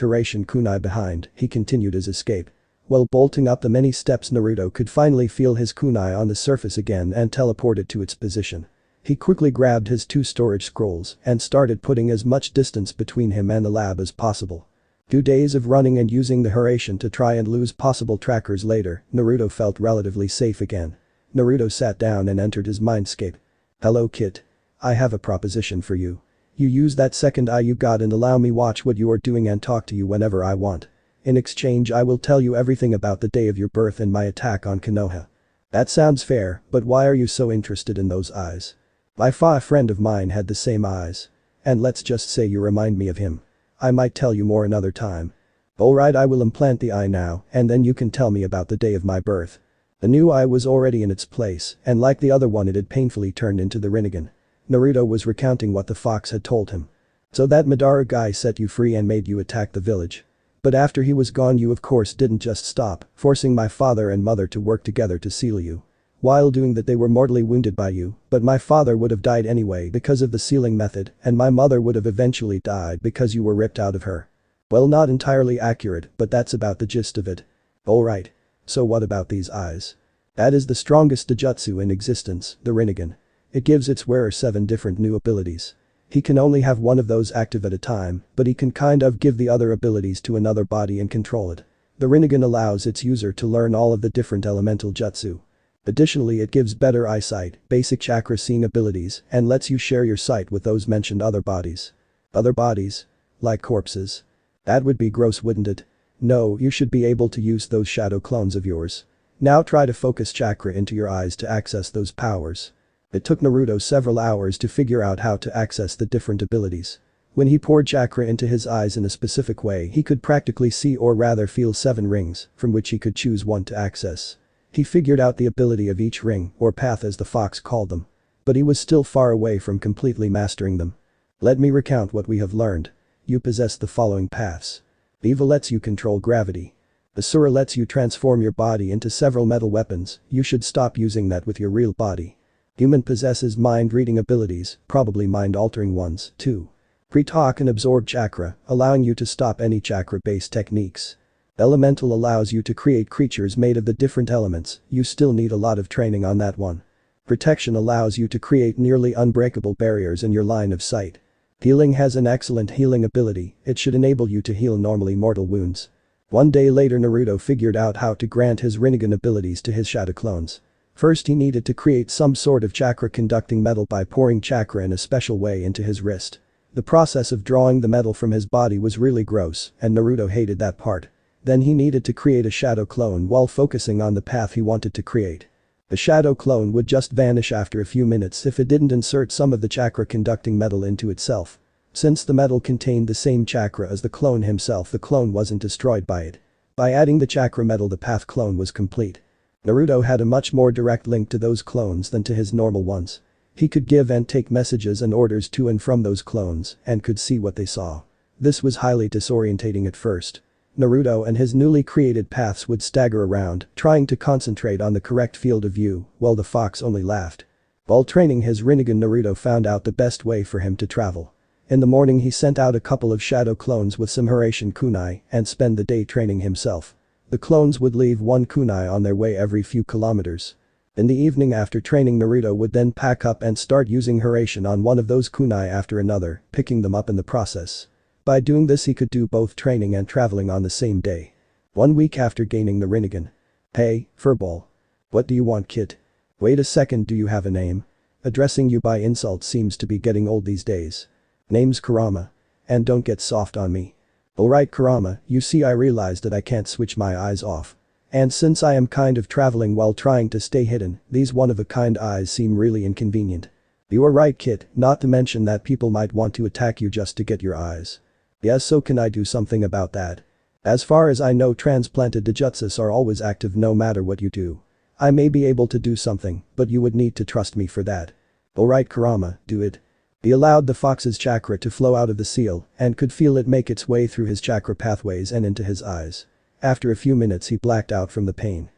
Hiraishin kunai behind, he continued his escape. While bolting up the many steps, Naruto could finally feel his kunai on the surface again and teleported to its position. He quickly grabbed his 2 storage scrolls and started putting as much distance between him and the lab as possible. 2 days of running and using the Hiraishin to try and lose possible trackers later, Naruto felt relatively safe again. Naruto sat down and entered his mindscape. Hello kid. I have a proposition for you. You use that second eye you got and allow me watch what you are doing and talk to you whenever I want. In exchange I will tell you everything about the day of your birth and my attack on Konoha. That sounds fair, but why are you so interested in those eyes? A friend of mine had the same eyes. And let's just say you remind me of him. I might tell you more another time. Alright, I will implant the eye now, and then you can tell me about the day of my birth. The new eye was already in its place, and like the other one it had painfully turned into the Rinnegan. Naruto was recounting what the fox had told him. So that Madara guy set you free and made you attack the village. But after he was gone you of course didn't just stop, forcing my father and mother to work together to seal you. While doing that they were mortally wounded by you, but my father would have died anyway because of the sealing method, and my mother would have eventually died because you were ripped out of her. Well, not entirely accurate, but that's about the gist of it. Alright. So what about these eyes? That is the strongest Dojutsu in existence, the Rinnegan. It gives its wearer 7 different new abilities. He can only have one of those active at a time, but he can kind of give the other abilities to another body and control it. The Rinnegan allows its user to learn all of the different elemental jutsu. Additionally, it gives better eyesight, basic chakra seeing abilities, and lets you share your sight with those mentioned other bodies. Other bodies? Like corpses? That would be gross, wouldn't it? No, you should be able to use those shadow clones of yours. Now try to focus chakra into your eyes to access those powers. It took Naruto several hours to figure out how to access the different abilities. When he poured chakra into his eyes in a specific way, he could practically see, or rather feel, 7 rings, from which he could choose one to access. He figured out the ability of each ring, or path as the fox called them. But he was still far away from completely mastering them. Let me recount what we have learned. You possess the following paths. Eva lets you control gravity. Asura lets you transform your body into several metal weapons. You should stop using that with your real body. Human possesses mind-reading abilities, probably mind-altering ones, too. Pre-talk can absorb chakra, allowing you to stop any chakra-based techniques. Elemental allows you to create creatures made of the different elements, you still need a lot of training on that one. Protection allows you to create nearly unbreakable barriers in your line of sight. Healing has an excellent healing ability, it should enable you to heal normally mortal wounds. One day later Naruto figured out how to grant his Rinnegan abilities to his shadow clones. First he needed to create some sort of chakra-conducting metal by pouring chakra in a special way into his wrist. The process of drawing the metal from his body was really gross, and Naruto hated that part. Then he needed to create a shadow clone while focusing on the path he wanted to create. The shadow clone would just vanish after a few minutes if it didn't insert some of the chakra-conducting metal into itself. Since the metal contained the same chakra as the clone himself, the clone wasn't destroyed by it. By adding the chakra metal, the path clone was complete. Naruto had a much more direct link to those clones than to his normal ones. He could give and take messages and orders to and from those clones and could see what they saw. This was highly disorientating at first. Naruto and his newly created paths would stagger around, trying to concentrate on the correct field of view, while the fox only laughed. While training his Rinnegan, Naruto found out the best way for him to travel. In the morning he sent out a couple of shadow clones with some Hiraishin kunai and spend the day training himself. The clones would leave 1 kunai on their way every few kilometers. In the evening after training, Naruto would then pack up and start using Hiraishin on one of those kunai after another, picking them up in the process. By doing this he could do both training and traveling on the same day. 1 week after gaining the Rinnegan. Hey, furball. What do you want, kid? Wait a second, do you have a name? Addressing you by insult seems to be getting old these days. Name's Kurama. And don't get soft on me. Alright Kurama, you see I realized that I can't switch my eyes off. And since I am kind of traveling while trying to stay hidden, these one-of-a-kind eyes seem really inconvenient. You are right, kid, not to mention that people might want to attack you just to get your eyes. Yes, so can I do something about that? As far as I know, transplanted dijutsus are always active no matter what you do. I may be able to do something, but you would need to trust me for that. Alright Kurama, do it. He allowed the fox's chakra to flow out of the seal and could feel it make its way through his chakra pathways and into his eyes. After a few minutes he blacked out from the pain.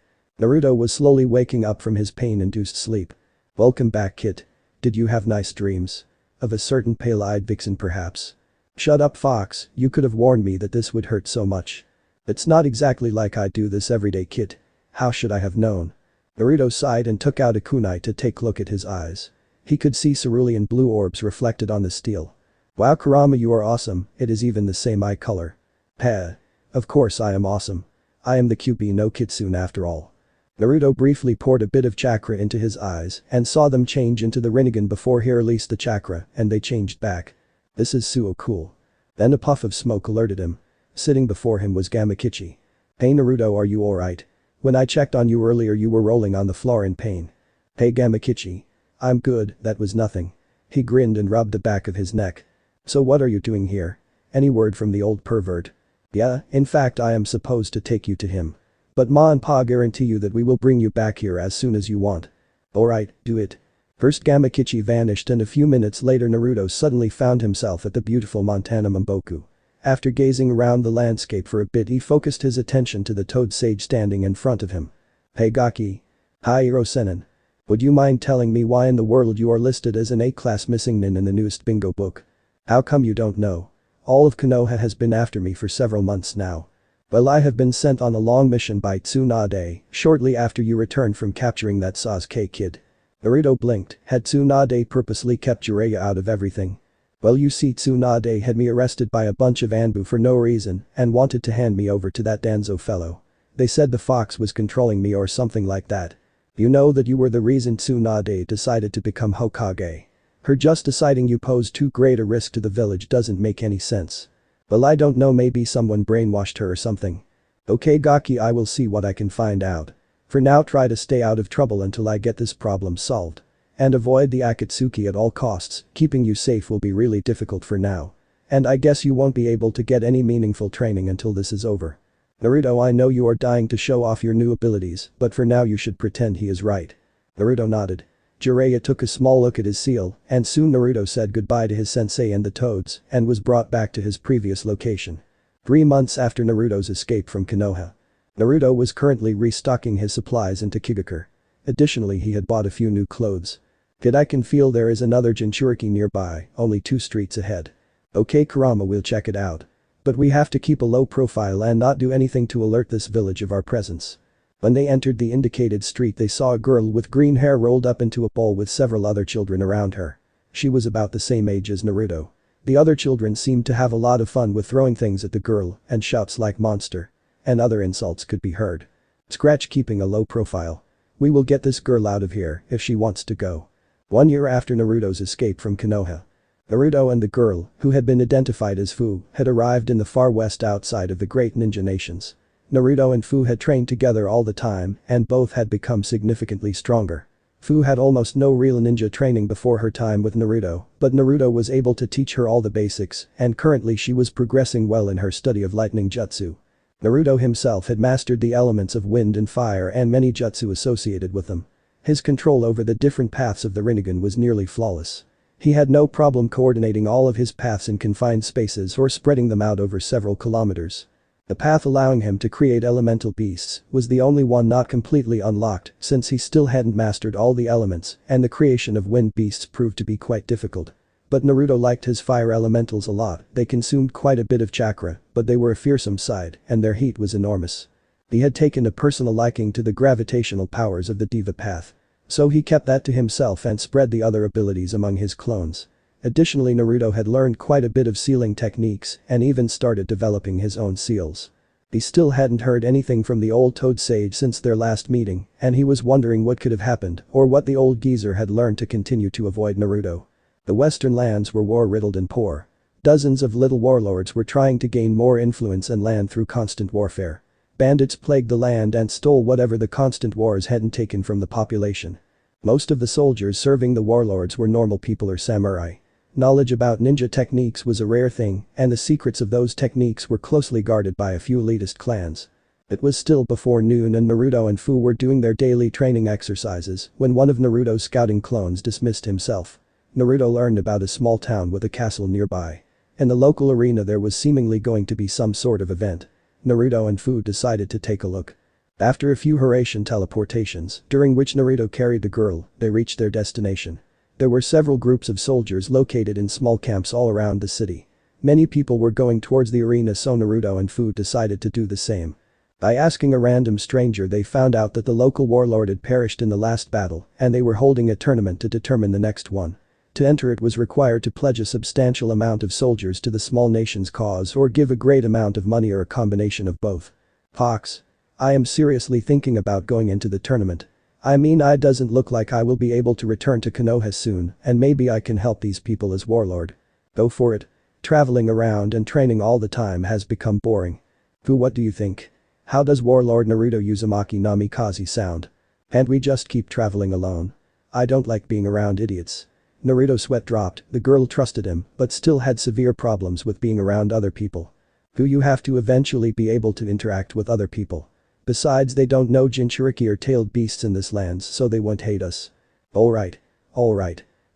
Naruto was slowly waking up from his pain-induced sleep. Welcome back, kid. Did you have nice dreams? Of a certain pale-eyed vixen perhaps? Shut up, fox, you could have warned me that this would hurt so much. It's not exactly like I do this everyday, kid. How should I have known? Naruto sighed and took out a kunai to take a look at his eyes. He could see cerulean blue orbs reflected on the steel. Wow, Kurama, you are awesome, it is even the same eye color. Heh. Of course I am awesome. I am the QB no Kitsune after all. Naruto briefly poured a bit of chakra into his eyes and saw them change into the Rinnegan before he released the chakra and they changed back. This is so cool. Then a puff of smoke alerted him. Sitting before him was Gamakichi. Hey Naruto, are you alright? When I checked on you earlier you were rolling on the floor in pain. Hey Gamakichi. I'm good, that was nothing. He grinned and rubbed the back of his neck. So what are you doing here? Any word from the old pervert? Yeah, in fact I am supposed to take you to him. But Ma and Pa guarantee you that we will bring you back here as soon as you want. Alright, do it. First Gamakichi vanished and a few minutes later Naruto suddenly found himself at the beautiful Montana Mamboku. After gazing around the landscape for a bit he focused his attention to the toad sage standing in front of him. Hey Gaki. Hi Hirosenin. Would you mind telling me why in the world you are listed as an A-class missing nin in the newest bingo book? How come you don't know? All of Konoha has been after me for several months now. Well, I have been sent on a long mission by Tsunade shortly after you returned from capturing that Sasuke kid. Naruto blinked. Had Tsunade purposely kept Jiraiya out of everything? Well, you see, Tsunade had me arrested by a bunch of Anbu for no reason and wanted to hand me over to that Danzo fellow. They said the fox was controlling me or something like that. You know that you were the reason Tsunade decided to become Hokage. Her just deciding you pose too great a risk to the village doesn't make any sense. Well, I don't know, maybe someone brainwashed her or something. Okay Gaki, I will see what I can find out. For now try to stay out of trouble until I get this problem solved. And avoid the Akatsuki at all costs, keeping you safe will be really difficult for now. And I guess you won't be able to get any meaningful training until this is over. Naruto, I know you are dying to show off your new abilities, but for now you should pretend he is right. Naruto nodded. Jiraiya took a small look at his seal, and soon Naruto said goodbye to his sensei and the toads, and was brought back to his previous location. 3 months after Naruto's escape from Konoha. Naruto was currently restocking his supplies into Kigakure. Additionally, he had bought a few new clothes. Kid, I can feel there is another Jinchuriki nearby, only 2 streets ahead. Okay Kurama, we'll check it out. But we have to keep a low profile and not do anything to alert this village of our presence. When they entered the indicated street they saw a girl with green hair rolled up into a ball with several other children around her. She was about the same age as Naruto. The other children seemed to have a lot of fun with throwing things at the girl and shouts like monster. And other insults could be heard. Scratch, keeping a low profile. We will get this girl out of here if she wants to go. 1 year after Naruto's escape from Konoha. Naruto and the girl, who had been identified as Fu, had arrived in the far west outside of the great ninja nations. Naruto and Fu had trained together all the time and both had become significantly stronger. Fu had almost no real ninja training before her time with Naruto, but Naruto was able to teach her all the basics and currently she was progressing well in her study of lightning jutsu. Naruto himself had mastered the elements of wind and fire and many jutsu associated with them. His control over the different paths of the Rinnegan was nearly flawless. He had no problem coordinating all of his paths in confined spaces or spreading them out over several kilometers. The path allowing him to create elemental beasts was the only one not completely unlocked since he still hadn't mastered all the elements and the creation of wind beasts proved to be quite difficult. But Naruto liked his fire elementals a lot, they consumed quite a bit of chakra, but they were a fearsome side and their heat was enormous. He had taken a personal liking to the gravitational powers of the Diva path. So he kept that to himself and spread the other abilities among his clones. Additionally, Naruto had learned quite a bit of sealing techniques and even started developing his own seals. He still hadn't heard anything from the old Toad Sage since their last meeting and he was wondering what could have happened or what the old geezer had learned to continue to avoid Naruto. The western lands were war-riddled and poor. Dozens of little warlords were trying to gain more influence and land through constant warfare. Bandits plagued the land and stole whatever the constant wars hadn't taken from the population. Most of the soldiers serving the warlords were normal people or samurai. Knowledge about ninja techniques was a rare thing, and the secrets of those techniques were closely guarded by a few elitist clans. It was still before noon and Naruto and Fu were doing their daily training exercises when one of Naruto's scouting clones dismissed himself. Naruto learned about a small town with a castle nearby. In the local arena there was seemingly going to be some sort of event. Naruto and Fu decided to take a look. After a few Horatian teleportations, during which Naruto carried the girl, they reached their destination. There were several groups of soldiers located in small camps all around the city. Many people were going towards the arena, so Naruto and Fu decided to do the same. By asking a random stranger, they found out that the local warlord had perished in the last battle and they were holding a tournament to determine the next one. To enter it was required to pledge a substantial amount of soldiers to the small nation's cause or give a great amount of money or a combination of both. Fox. I am seriously thinking about going into the tournament. I mean, it doesn't look like I will be able to return to Konoha soon and maybe I can help these people as warlord. Go for it. Traveling around and training all the time has become boring. Fu, what do you think? How does Warlord Naruto Uzumaki Namikaze sound? And we just keep traveling alone. I don't like being around idiots. Naruto's sweat dropped, the girl trusted him but still had severe problems with being around other people. Fu, you have to eventually be able to interact with other people. Besides, they don't know Jinchuriki or tailed beasts in this land, so they won't hate us. Alright.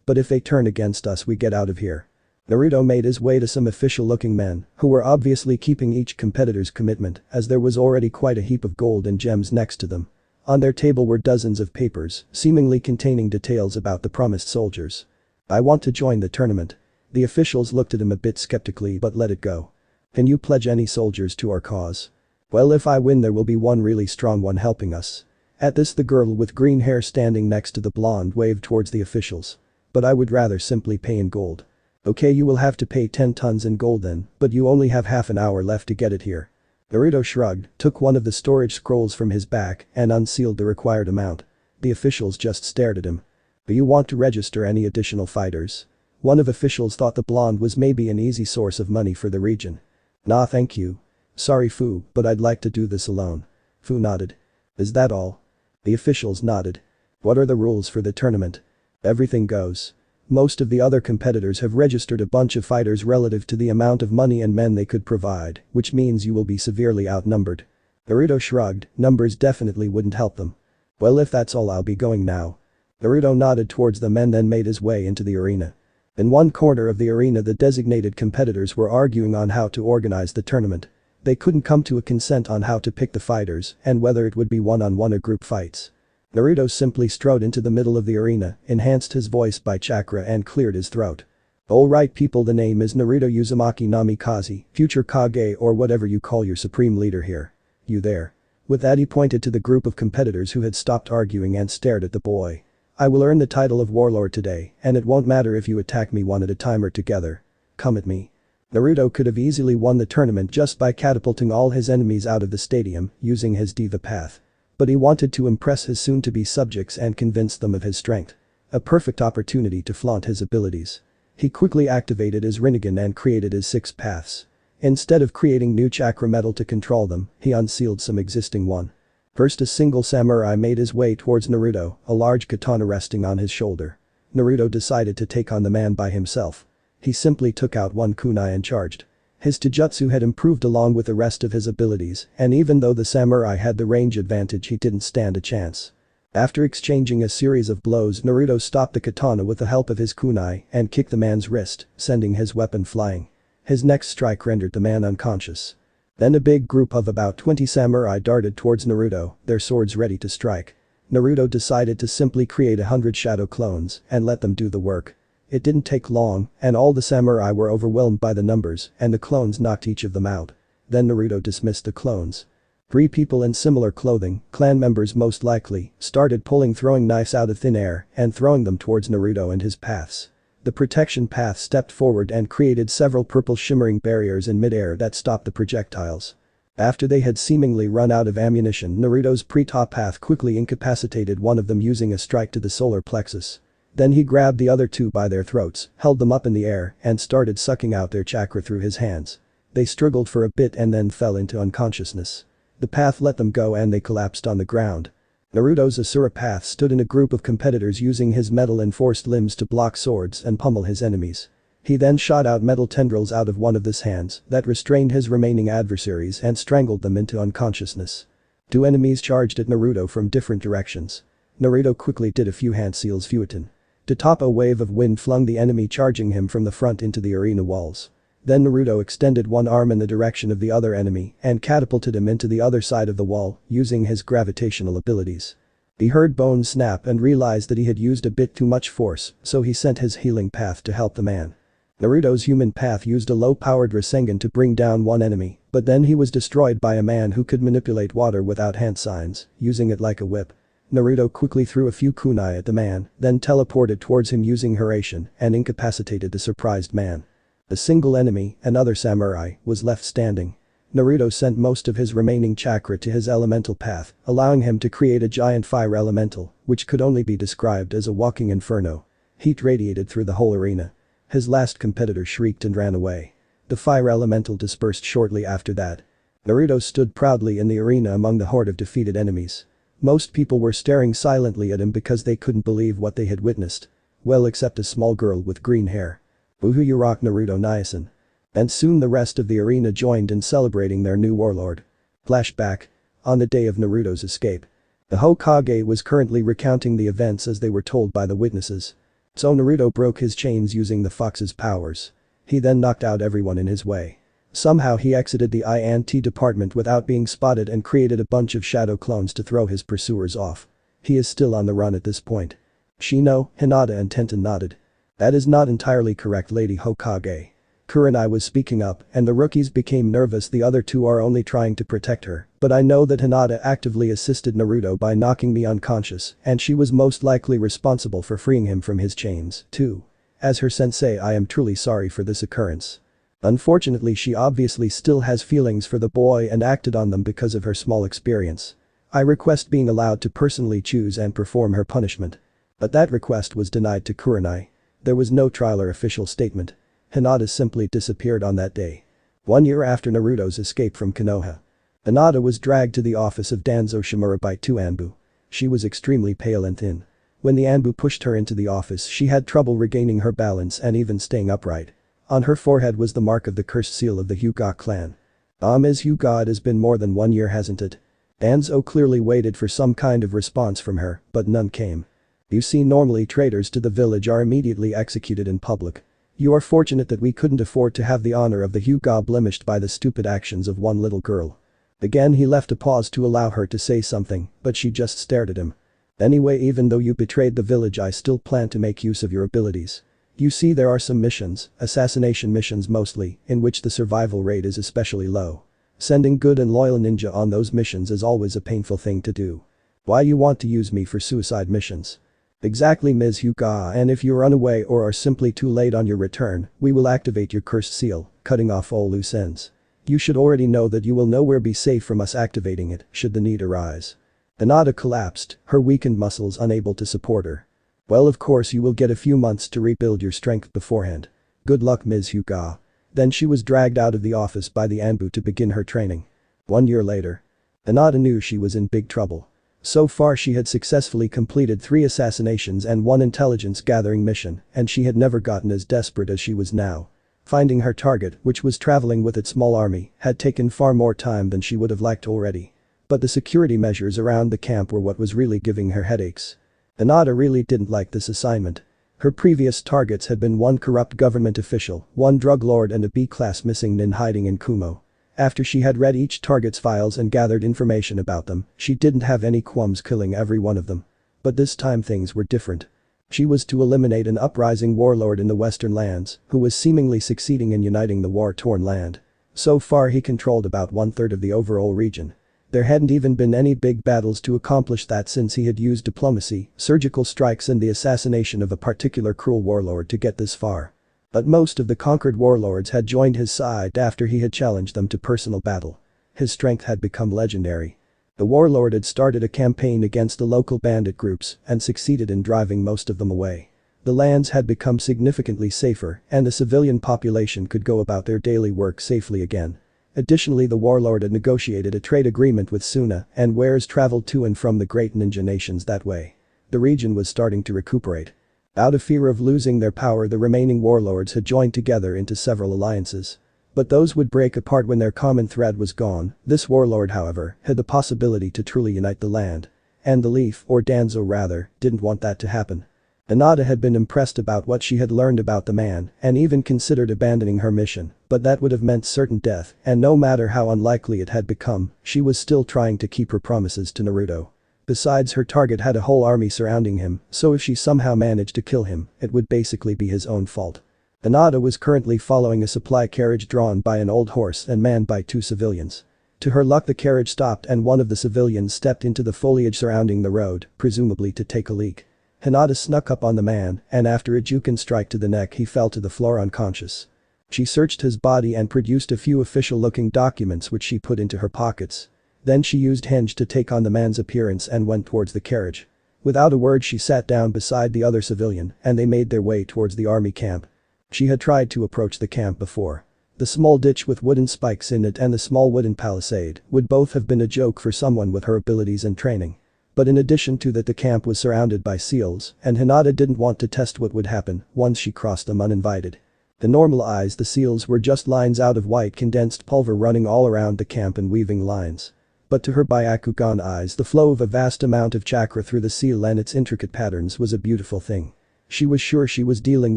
But if they turn against us, we get out of here. Naruto made his way to some official-looking men who were obviously keeping each competitor's commitment, as there was already quite a heap of gold and gems next to them. On their table were dozens of papers, seemingly containing details about the promised soldiers. I want to join the tournament. The officials looked at him a bit skeptically but let it go. Can you pledge any soldiers to our cause? Well, if I win there will be one really strong one helping us. At this, the girl with green hair standing next to the blonde waved towards the officials. But I would rather simply pay in gold. Okay, you will have to pay 10 tons in gold then, but you only have half an hour left to get it here. Naruto shrugged, took one of the storage scrolls from his back and unsealed the required amount. The officials just stared at him. Do you want to register any additional fighters? One of officials thought the blonde was maybe an easy source of money for the region. Nah, thank you. Sorry Fu, but I'd like to do this alone. Fu nodded. Is that all? The officials nodded. What are the rules for the tournament? Everything goes. Most of the other competitors have registered a bunch of fighters relative to the amount of money and men they could provide, which means you will be severely outnumbered. Naruto shrugged, numbers definitely wouldn't help them. Well, if that's all, I'll be going now. Naruto nodded towards them and then made his way into the arena. In one corner of the arena, the designated competitors were arguing on how to organize the tournament. They couldn't come to a consent on how to pick the fighters and whether it would be one-on-one or group fights. Naruto simply strode into the middle of the arena, enhanced his voice by chakra and cleared his throat. Alright people, the name is Naruto Uzumaki Namikaze, future Kage or whatever you call your supreme leader here. You there? With that, he pointed to the group of competitors who had stopped arguing and stared at the boy. I will earn the title of warlord today, and it won't matter if you attack me one at a time or together. Come at me. Naruto could have easily won the tournament just by catapulting all his enemies out of the stadium, using his diva path. But he wanted to impress his soon-to-be subjects and convince them of his strength. A perfect opportunity to flaunt his abilities. He quickly activated his Rinnegan and created his 6 paths. Instead of creating new chakra metal to control them, he unsealed some existing one. First, a single samurai made his way towards Naruto, a large katana resting on his shoulder. Naruto decided to take on the man by himself. He simply took out one kunai and charged. His taijutsu had improved along with the rest of his abilities, and even though the samurai had the range advantage, he didn't stand a chance. After exchanging a series of blows, Naruto stopped the katana with the help of his kunai and kicked the man's wrist, sending his weapon flying. His next strike rendered the man unconscious. Then a big group of about 20 samurai darted towards Naruto, their swords ready to strike. Naruto decided to simply create 100 shadow clones and let them do the work. It didn't take long, and all the samurai were overwhelmed by the numbers, and the clones knocked each of them out. Then Naruto dismissed the clones. 3 people in similar clothing, clan members most likely, started throwing knives out of thin air and throwing them towards Naruto and his paths. The protection path stepped forward and created several purple shimmering barriers in midair that stopped the projectiles. After they had seemingly run out of ammunition, Naruto's pre-top path quickly incapacitated one of them using a strike to the solar plexus. Then he grabbed the other 2 by their throats, held them up in the air, and started sucking out their chakra through his hands. They struggled for a bit and then fell into unconsciousness. The path let them go and they collapsed on the ground. Naruto's Asura path stood in a group of competitors using his metal-enforced limbs to block swords and pummel his enemies. He then shot out metal tendrils out of one of his hands that restrained his remaining adversaries and strangled them into unconsciousness. Two enemies charged at Naruto from different directions. Naruto quickly did a few hand seals Fueton. To top a wave of wind flung the enemy charging him from the front into the arena walls. Then Naruto extended one arm in the direction of the other enemy and catapulted him into the other side of the wall using his gravitational abilities. He heard bones snap and realized that he had used a bit too much force, so he sent his healing path to help the man. Naruto's human path used a low-powered Rasengan to bring down one enemy, but then he was destroyed by a man who could manipulate water without hand signs, using it like a whip. Naruto quickly threw a few kunai at the man, then teleported towards him using Hiraishin and incapacitated the surprised man. A single enemy, another samurai, was left standing. Naruto sent most of his remaining chakra to his elemental path, allowing him to create a giant fire elemental, which could only be described as a walking inferno. Heat radiated through the whole arena. His last competitor shrieked and ran away. The fire elemental dispersed shortly after that. Naruto stood proudly in the arena among the horde of defeated enemies. Most people were staring silently at him because they couldn't believe what they had witnessed. Well, except a small girl with green hair. Woohoo, you rock, Naruto Niasen. And soon the rest of the arena joined in celebrating their new warlord. Flashback. On the day of Naruto's escape. The Hokage was currently recounting the events as they were told by the witnesses. So Naruto broke his chains using the fox's powers. He then knocked out everyone in his way. Somehow he exited the I&T department without being spotted and created a bunch of shadow clones to throw his pursuers off. He is still on the run at this point. Shino, Hinata and Tenten nodded. That is not entirely correct, Lady Hokage. Kurenai was speaking up and the rookies became nervous. The other two are only trying to protect her, but I know that Hinata actively assisted Naruto by knocking me unconscious and she was most likely responsible for freeing him from his chains, too. As her sensei, I am truly sorry for this occurrence. Unfortunately, she obviously still has feelings for the boy and acted on them because of her small experience. I request being allowed to personally choose and perform her punishment. But that request was denied to Kurenai. There was no trial or official statement. Hinata simply disappeared on that day. 1 year after Naruto's escape from Konoha. Hinata was dragged to the office of Danzo Shimura by two Anbu. She was extremely pale and thin. When the Anbu pushed her into the office, she had trouble regaining her balance and even staying upright. On her forehead was the mark of the cursed seal of the Hyuga clan. Ms. Hyuga, it has been more than 1 year, hasn't it? Danzo clearly waited for some kind of response from her, but none came. You see, normally traitors to the village are immediately executed in public. You are fortunate that we couldn't afford to have the honor of the Hyuga blemished by the stupid actions of one little girl. Again he left a pause to allow her to say something, but she just stared at him. Anyway, even though you betrayed the village, I still plan to make use of your abilities. You see, there are some missions, assassination missions mostly, in which the survival rate is especially low. Sending good and loyal ninja on those missions is always a painful thing to do. Why you want to use me for suicide missions? Exactly, Ms. Hyuga, and if you run away or are simply too late on your return, we will activate your cursed seal, cutting off all loose ends. You should already know that you will nowhere be safe from us activating it, should the need arise. Hinata collapsed, her weakened muscles unable to support her. Well, of course you will get a few months to rebuild your strength beforehand. Good luck, Ms. Hyuga. Then she was dragged out of the office by the Anbu to begin her training. 1 year later. Hinata knew she was in big trouble. So far she had successfully completed 3 assassinations and 1 intelligence gathering mission, and she had never gotten as desperate as she was now. Finding her target, which was traveling with its small army, had taken far more time than she would have liked already. But the security measures around the camp were what was really giving her headaches. Hinata really didn't like this assignment. Her previous targets had been 1 corrupt government official, 1 drug lord and a B-class missing nin hiding in Kumo. After she had read each target's files and gathered information about them, she didn't have any qualms killing every one of them. But this time things were different. She was to eliminate an uprising warlord in the western lands, who was seemingly succeeding in uniting the war-torn land. So far he controlled about 1/3 of the overall region. There hadn't even been any big battles to accomplish that since he had used diplomacy, surgical strikes and the assassination of a particular cruel warlord to get this far. But most of the conquered warlords had joined his side after he had challenged them to personal battle. His strength had become legendary. The warlord had started a campaign against the local bandit groups and succeeded in driving most of them away. The lands had become significantly safer and the civilian population could go about their daily work safely again. Additionally, the warlord had negotiated a trade agreement with Suna, and wares traveled to and from the great ninja nations that way. The region was starting to recuperate. Out of fear of losing their power, the remaining warlords had joined together into several alliances. But those would break apart when their common thread was gone. This warlord, however, had the possibility to truly unite the land. And the Leaf, or Danzo rather, didn't want that to happen. Hinata had been impressed about what she had learned about the man and even considered abandoning her mission, but that would have meant certain death, and no matter how unlikely it had become, she was still trying to keep her promises to Naruto. Besides, her target had a whole army surrounding him, so if she somehow managed to kill him, it would basically be his own fault. Hinata was currently following a supply carriage drawn by an old horse and manned by 2 civilians. To her luck, the carriage stopped and one of the civilians stepped into the foliage surrounding the road, presumably to take a leak. Hinata snuck up on the man, and after a juken strike to the neck, he fell to the floor unconscious. She searched his body and produced a few official-looking documents which she put into her pockets. Then she used Henge to take on the man's appearance and went towards the carriage. Without a word, she sat down beside the other civilian and they made their way towards the army camp. She had tried to approach the camp before. The small ditch with wooden spikes in it and the small wooden palisade would both have been a joke for someone with her abilities and training. But in addition to that, the camp was surrounded by seals, and Hinata didn't want to test what would happen once she crossed them uninvited. To normal eyes, the seals were just lines out of white condensed pulver running all around the camp in weaving lines. But to her Byakugan eyes, the flow of a vast amount of chakra through the seal and its intricate patterns was a beautiful thing. She was sure she was dealing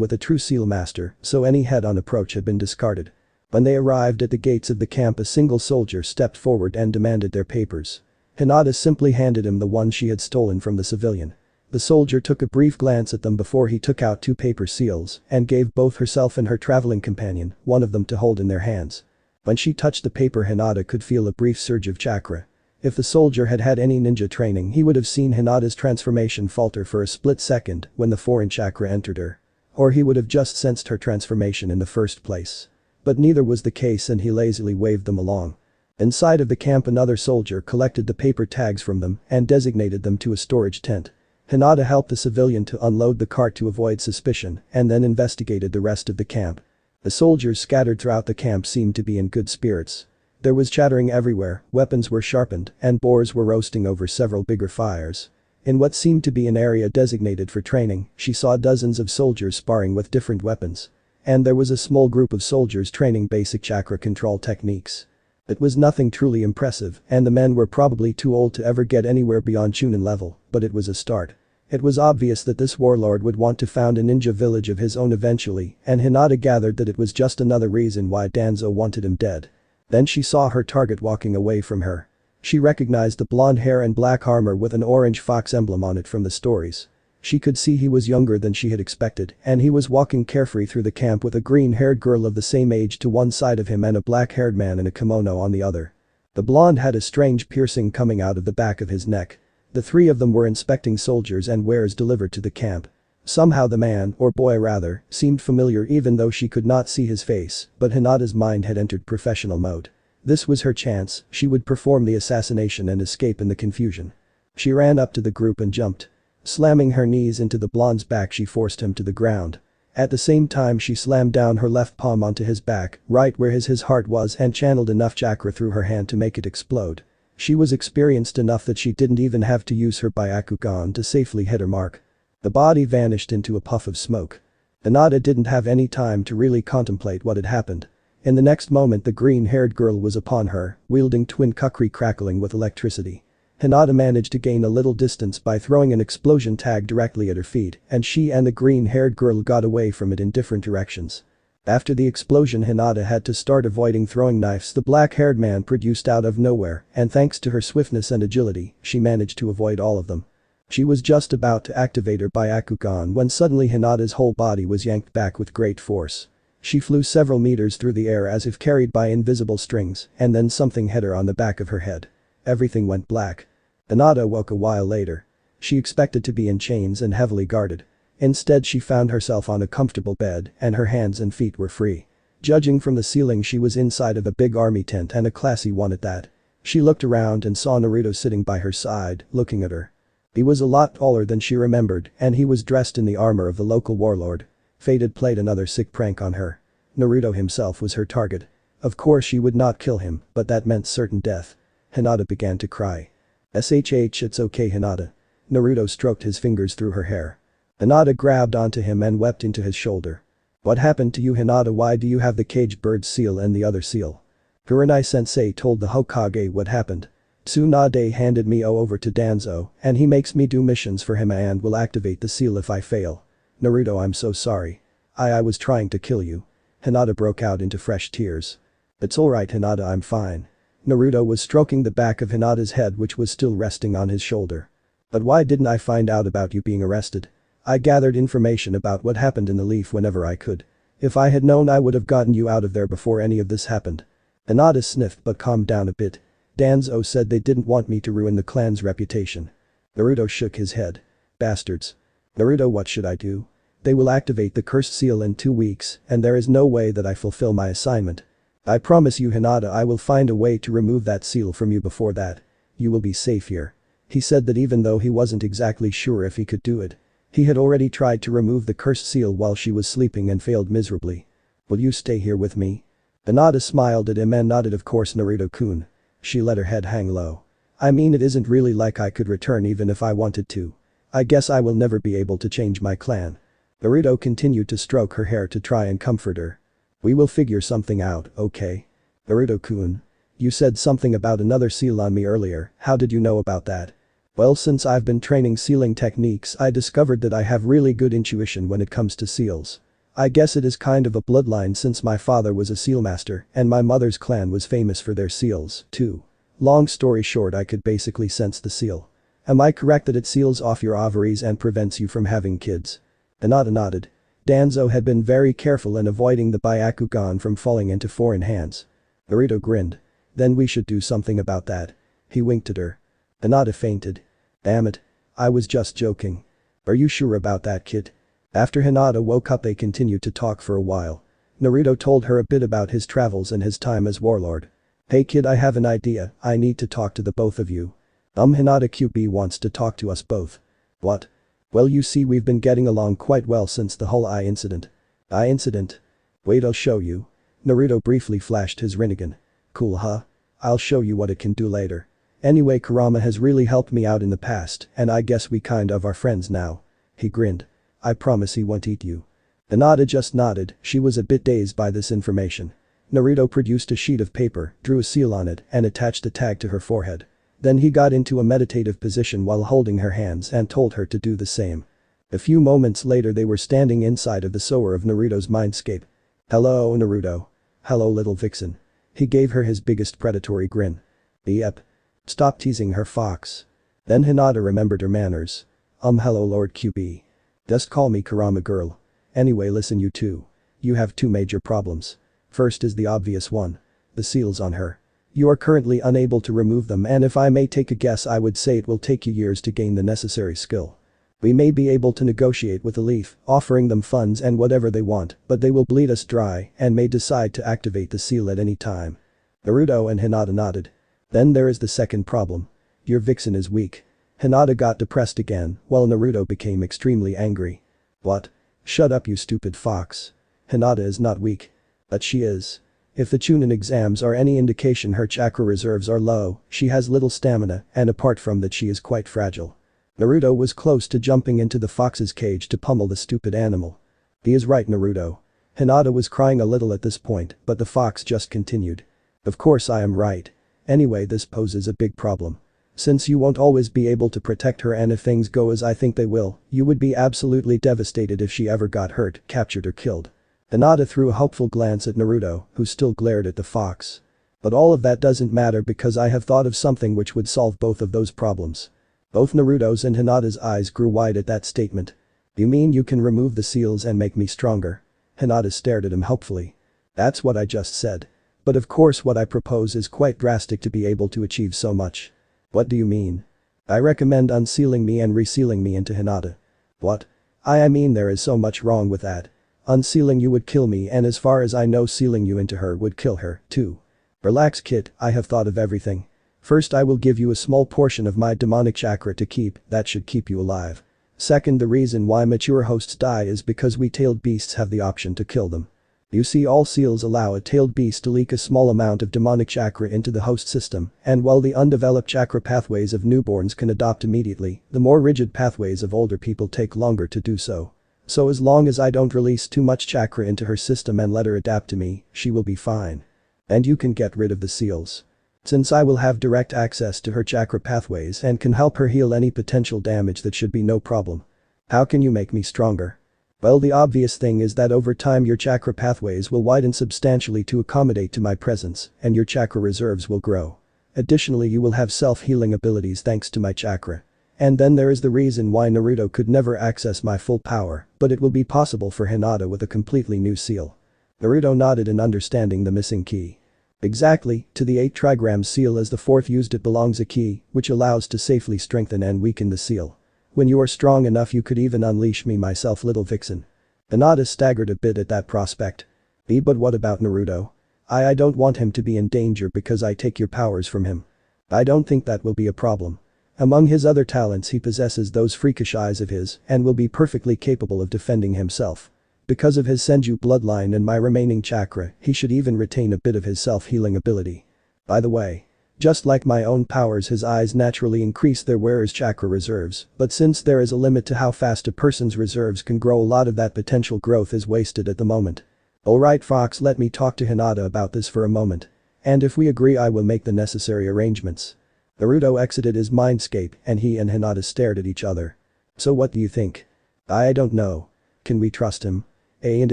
with a true seal master, so any head-on approach had been discarded. When they arrived at the gates of the camp, a single soldier stepped forward and demanded their papers. Hinata simply handed him the one she had stolen from the civilian. The soldier took a brief glance at them before he took out 2 paper seals and gave both herself and her traveling companion one of them to hold in their hands. When she touched the paper, Hinata could feel a brief surge of chakra. If the soldier had had any ninja training, he would have seen Hinata's transformation falter for a split second when the foreign chakra entered her. Or he would have just sensed her transformation in the first place. But neither was the case and he lazily waved them along. Inside of the camp, another soldier collected the paper tags from them and designated them to a storage tent. Hinata helped the civilian to unload the cart to avoid suspicion and then investigated the rest of the camp. The soldiers scattered throughout the camp seemed to be in good spirits. There was chattering everywhere, weapons were sharpened, and boars were roasting over several bigger fires. In what seemed to be an area designated for training, she saw dozens of soldiers sparring with different weapons. And there was a small group of soldiers training basic chakra control techniques. It was nothing truly impressive, and the men were probably too old to ever get anywhere beyond Chunin level, but it was a start. It was obvious that this warlord would want to found a ninja village of his own eventually, and Hinata gathered that it was just another reason why Danzo wanted him dead. Then she saw her target walking away from her. She recognized the blonde hair and black armor with an orange fox emblem on it from the stories. She could see he was younger than she had expected, and he was walking carefree through the camp with a green-haired girl of the same age to one side of him and a black-haired man in a kimono on the other. The blonde had a strange piercing coming out of the back of his neck. The 3 of them were inspecting soldiers and wares delivered to the camp. Somehow the man, or boy rather, seemed familiar even though she could not see his face, but Hinata's mind had entered professional mode. This was her chance, she would perform the assassination and escape in the confusion. She ran up to the group and jumped. Slamming her knees into the blonde's back, she forced him to the ground. At the same time, she slammed down her left palm onto his back, right where his heart was, and channeled enough chakra through her hand to make it explode. She was experienced enough that she didn't even have to use her Byakugan to safely hit her mark. The body vanished into a puff of smoke. Hinata didn't have any time to really contemplate what had happened. In the next moment, the green-haired girl was upon her, wielding twin kukri crackling with electricity. Hinata managed to gain a little distance by throwing an explosion tag directly at her feet, and she and the green-haired girl got away from it in different directions. After the explosion, Hinata had to start avoiding throwing knives the black-haired man produced out of nowhere, and thanks to her swiftness and agility, she managed to avoid all of them. She was just about to activate her Byakugan when suddenly Hinata's whole body was yanked back with great force. She flew several meters through the air as if carried by invisible strings, and then something hit her on the back of her head. Everything went black. Hinata woke a while later. She expected to be in chains and heavily guarded. Instead, she found herself on a comfortable bed and her hands and feet were free. Judging from the ceiling, she was inside of a big army tent, and a classy one at that. She looked around and saw Naruto sitting by her side, looking at her. He was a lot taller than she remembered, and he was dressed in the armor of the local warlord. Fate had played another sick prank on her. Naruto himself was her target. Of course she would not kill him, but that meant certain death. Hinata began to cry. "Shh, it's okay, Hinata." Naruto stroked his fingers through her hair. Hinata grabbed onto him and wept into his shoulder. "What happened to you, Hinata? Why do you have the caged bird seal and the other seal?" Kurenai-sensei told the Hokage what happened. "Tsunade handed me over to Danzo, and he makes me do missions for him and will activate the seal if I fail. Naruto, I'm so sorry. I was trying to kill you." Hinata broke out into fresh tears. "It's alright, Hinata, I'm fine." Naruto was stroking the back of Hinata's head, which was still resting on his shoulder. "But why didn't I find out about you being arrested? I gathered information about what happened in the Leaf whenever I could. If I had known, I would have gotten you out of there before any of this happened." Hinata sniffed but calmed down a bit. "Danzo said they didn't want me to ruin the clan's reputation." Naruto shook his head. "Bastards. Naruto, what should I do? They will activate the cursed seal in 2 weeks, and there is no way that I fulfill my assignment. I promise you, Hinata, I will find a way to remove that seal from you before that. You will be safe here." He said that even though he wasn't exactly sure if he could do it. He had already tried to remove the cursed seal while she was sleeping and failed miserably. "Will you stay here with me?" Hinata smiled at him and nodded. "Of course, Naruto-kun." She let her head hang low. "I mean, it isn't really like I could return even if I wanted to. I guess I will never be able to change my clan." Naruto continued to stroke her hair to try and comfort her. "We will figure something out, okay? Naruto-kun. You said something about another seal on me earlier. How did you know about that?" "Well, since I've been training sealing techniques, I discovered that I have really good intuition when it comes to seals. I guess it is kind of a bloodline since my father was a seal master and my mother's clan was famous for their seals, too. Long story short, I could basically sense the seal. Am I correct that it seals off your ovaries and prevents you from having kids?" Hinata nodded. Danzo had been very careful in avoiding the Byakugan from falling into foreign hands. Naruto grinned. "Then we should do something about that." He winked at her. Hinata fainted. "Damn it. I was just joking." "Are you sure about that, kid?" After Hinata woke up, they continued to talk for a while. Naruto told her a bit about his travels and his time as warlord. "Hey kid, I have an idea. I need to talk to the both of you." Hinata QB wants to talk to us both." "What?" "Well, you see, we've been getting along quite well since the whole eye incident." "Eye incident? Wait, I'll show you." Naruto briefly flashed his Rinnegan. "Cool, huh? I'll show you what it can do later. Anyway, Kurama has really helped me out in the past and I guess we kind of are friends now." He grinned. "I promise he won't eat you." Hinata just nodded. She was a bit dazed by this information. Naruto produced a sheet of paper, drew a seal on it and attached a tag to her forehead. Then he got into a meditative position while holding her hands and told her to do the same. A few moments later, they were standing inside of the sewer of Naruto's mindscape. "Hello, Naruto." "Hello, little vixen." He gave her his biggest predatory grin. "Yep. Stop teasing her, fox." Then Hinata remembered her manners. Hello, Lord QB. Just call me Kurama girl. Anyway, listen, you two. You have 2 major problems. First is the obvious one. The seals on her. You are currently unable to remove them, and if I may take a guess, I would say it will take you years to gain the necessary skill. We may be able to negotiate with the Leaf, offering them funds and whatever they want, but they will bleed us dry and may decide to activate the seal at any time. Naruto and Hinata nodded. Then there is the second problem. Your vixen is weak. Hinata got depressed again, while Naruto became extremely angry. What? Shut up, you stupid fox. Hinata is not weak. But she is. If the Chunin exams are any indication, her chakra reserves are low, she has little stamina, and apart from that she is quite fragile. Naruto was close to jumping into the fox's cage to pummel the stupid animal. He is right, Naruto. Hinata was crying a little at this point, but the fox just continued. Of course I am right. Anyway, this poses a big problem. Since you won't always be able to protect her, and if things go as I think they will, you would be absolutely devastated if she ever got hurt, captured or killed. Hinata threw a hopeful glance at Naruto, who still glared at the fox. But all of that doesn't matter because I have thought of something which would solve both of those problems. Both Naruto's and Hinata's eyes grew wide at that statement. You mean you can remove the seals and make me stronger? Hinata stared at him hopefully. That's what I just said. But of course what I propose is quite drastic to be able to achieve so much. What do you mean? I recommend unsealing me and resealing me into Hinata. What? I mean there is so much wrong with that. Unsealing you would kill me, and as far as I know, sealing you into her would kill her, too. Relax, kid, I have thought of everything. First, I will give you a small portion of my demonic chakra to keep, that should keep you alive. Second, the reason why mature hosts die is because we tailed beasts have the option to kill them. You see, all seals allow a tailed beast to leak a small amount of demonic chakra into the host system, and while the undeveloped chakra pathways of newborns can adopt immediately, the more rigid pathways of older people take longer to do so. So as long as I don't release too much chakra into her system and let her adapt to me, she will be fine. And you can get rid of the seals. Since I will have direct access to her chakra pathways and can help her heal any potential damage, that should be no problem. How can you make me stronger? Well, the obvious thing is that over time your chakra pathways will widen substantially to accommodate to my presence, and your chakra reserves will grow. Additionally, you will have self-healing abilities thanks to my chakra. And then there is the reason why Naruto could never access my full power, but it will be possible for Hinata with a completely new seal. Naruto nodded in understanding the missing key. Exactly, to the 8 trigram seal as the 4th used it belongs a key, which allows to safely strengthen and weaken the seal. When you are strong enough you could even unleash me myself, little vixen. Hinata staggered a bit at that prospect. But what about Naruto? I don't want him to be in danger because I take your powers from him. I don't think that will be a problem. Among his other talents he possesses those freakish eyes of his and will be perfectly capable of defending himself. Because of his Senju bloodline and my remaining chakra, he should even retain a bit of his self-healing ability. By the way, just like my own powers, his eyes naturally increase their wearer's chakra reserves, but since there is a limit to how fast a person's reserves can grow, a lot of that potential growth is wasted at the moment. Alright Fox, let me talk to Hinata about this for a moment. And if we agree I will make the necessary arrangements. Naruto exited his mindscape and he and Hinata stared at each other. So what do you think? I don't know. Can we trust him? And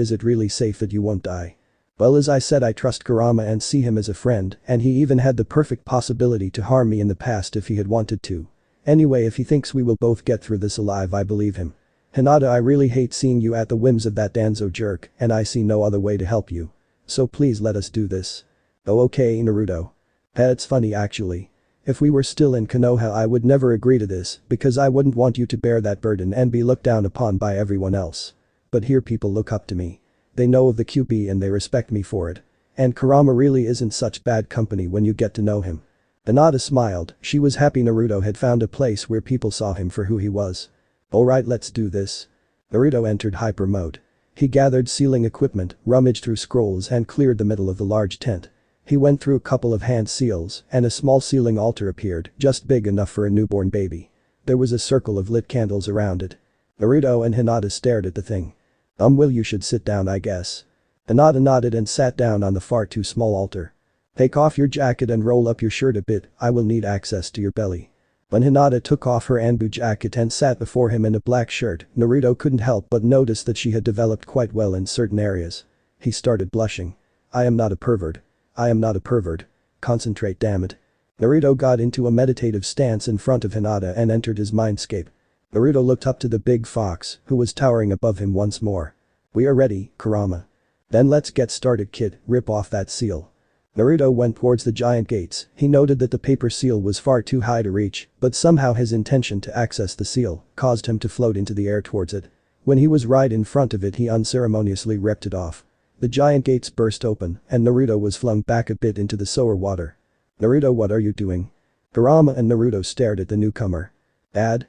is it really safe that you won't die? Well, as I said, I trust Kurama and see him as a friend, and he even had the perfect possibility to harm me in the past if he had wanted to. Anyway, if he thinks we will both get through this alive, I believe him. Hinata, I really hate seeing you at the whims of that Danzo jerk, and I see no other way to help you. So please let us do this. Oh okay, Naruto. It's funny actually. If we were still in Konoha I would never agree to this because I wouldn't want you to bear that burden and be looked down upon by everyone else. But here people look up to me. They know of the QB and they respect me for it. And Kurama really isn't such bad company when you get to know him. Hinata smiled, she was happy Naruto had found a place where people saw him for who he was. Alright, let's do this. Naruto entered hyper mode. He gathered sealing equipment, rummaged through scrolls and cleared the middle of the large tent. He went through a couple of hand seals and a small sealing altar appeared, just big enough for a newborn baby. There was a circle of lit candles around it. Naruto and Hinata stared at the thing. Well, you should sit down, I guess. Hinata nodded and sat down on the far too small altar. Take off your jacket and roll up your shirt a bit, I will need access to your belly. When Hinata took off her Anbu jacket and sat before him in a black shirt, Naruto couldn't help but notice that she had developed quite well in certain areas. He started blushing. I am not a pervert. I am not a pervert. Concentrate, damn it. Naruto got into a meditative stance in front of Hinata and entered his mindscape. Naruto looked up to the big fox, who was towering above him once more. We are ready, Kurama. Then let's get started, kid, rip off that seal. Naruto went towards the giant gates. He noted that the paper seal was far too high to reach, but somehow his intention to access the seal caused him to float into the air towards it. When he was right in front of it he unceremoniously ripped it off. The giant gates burst open and Naruto was flung back a bit into the sour water. Naruto, what are you doing? Kurama and Naruto stared at the newcomer. Dad.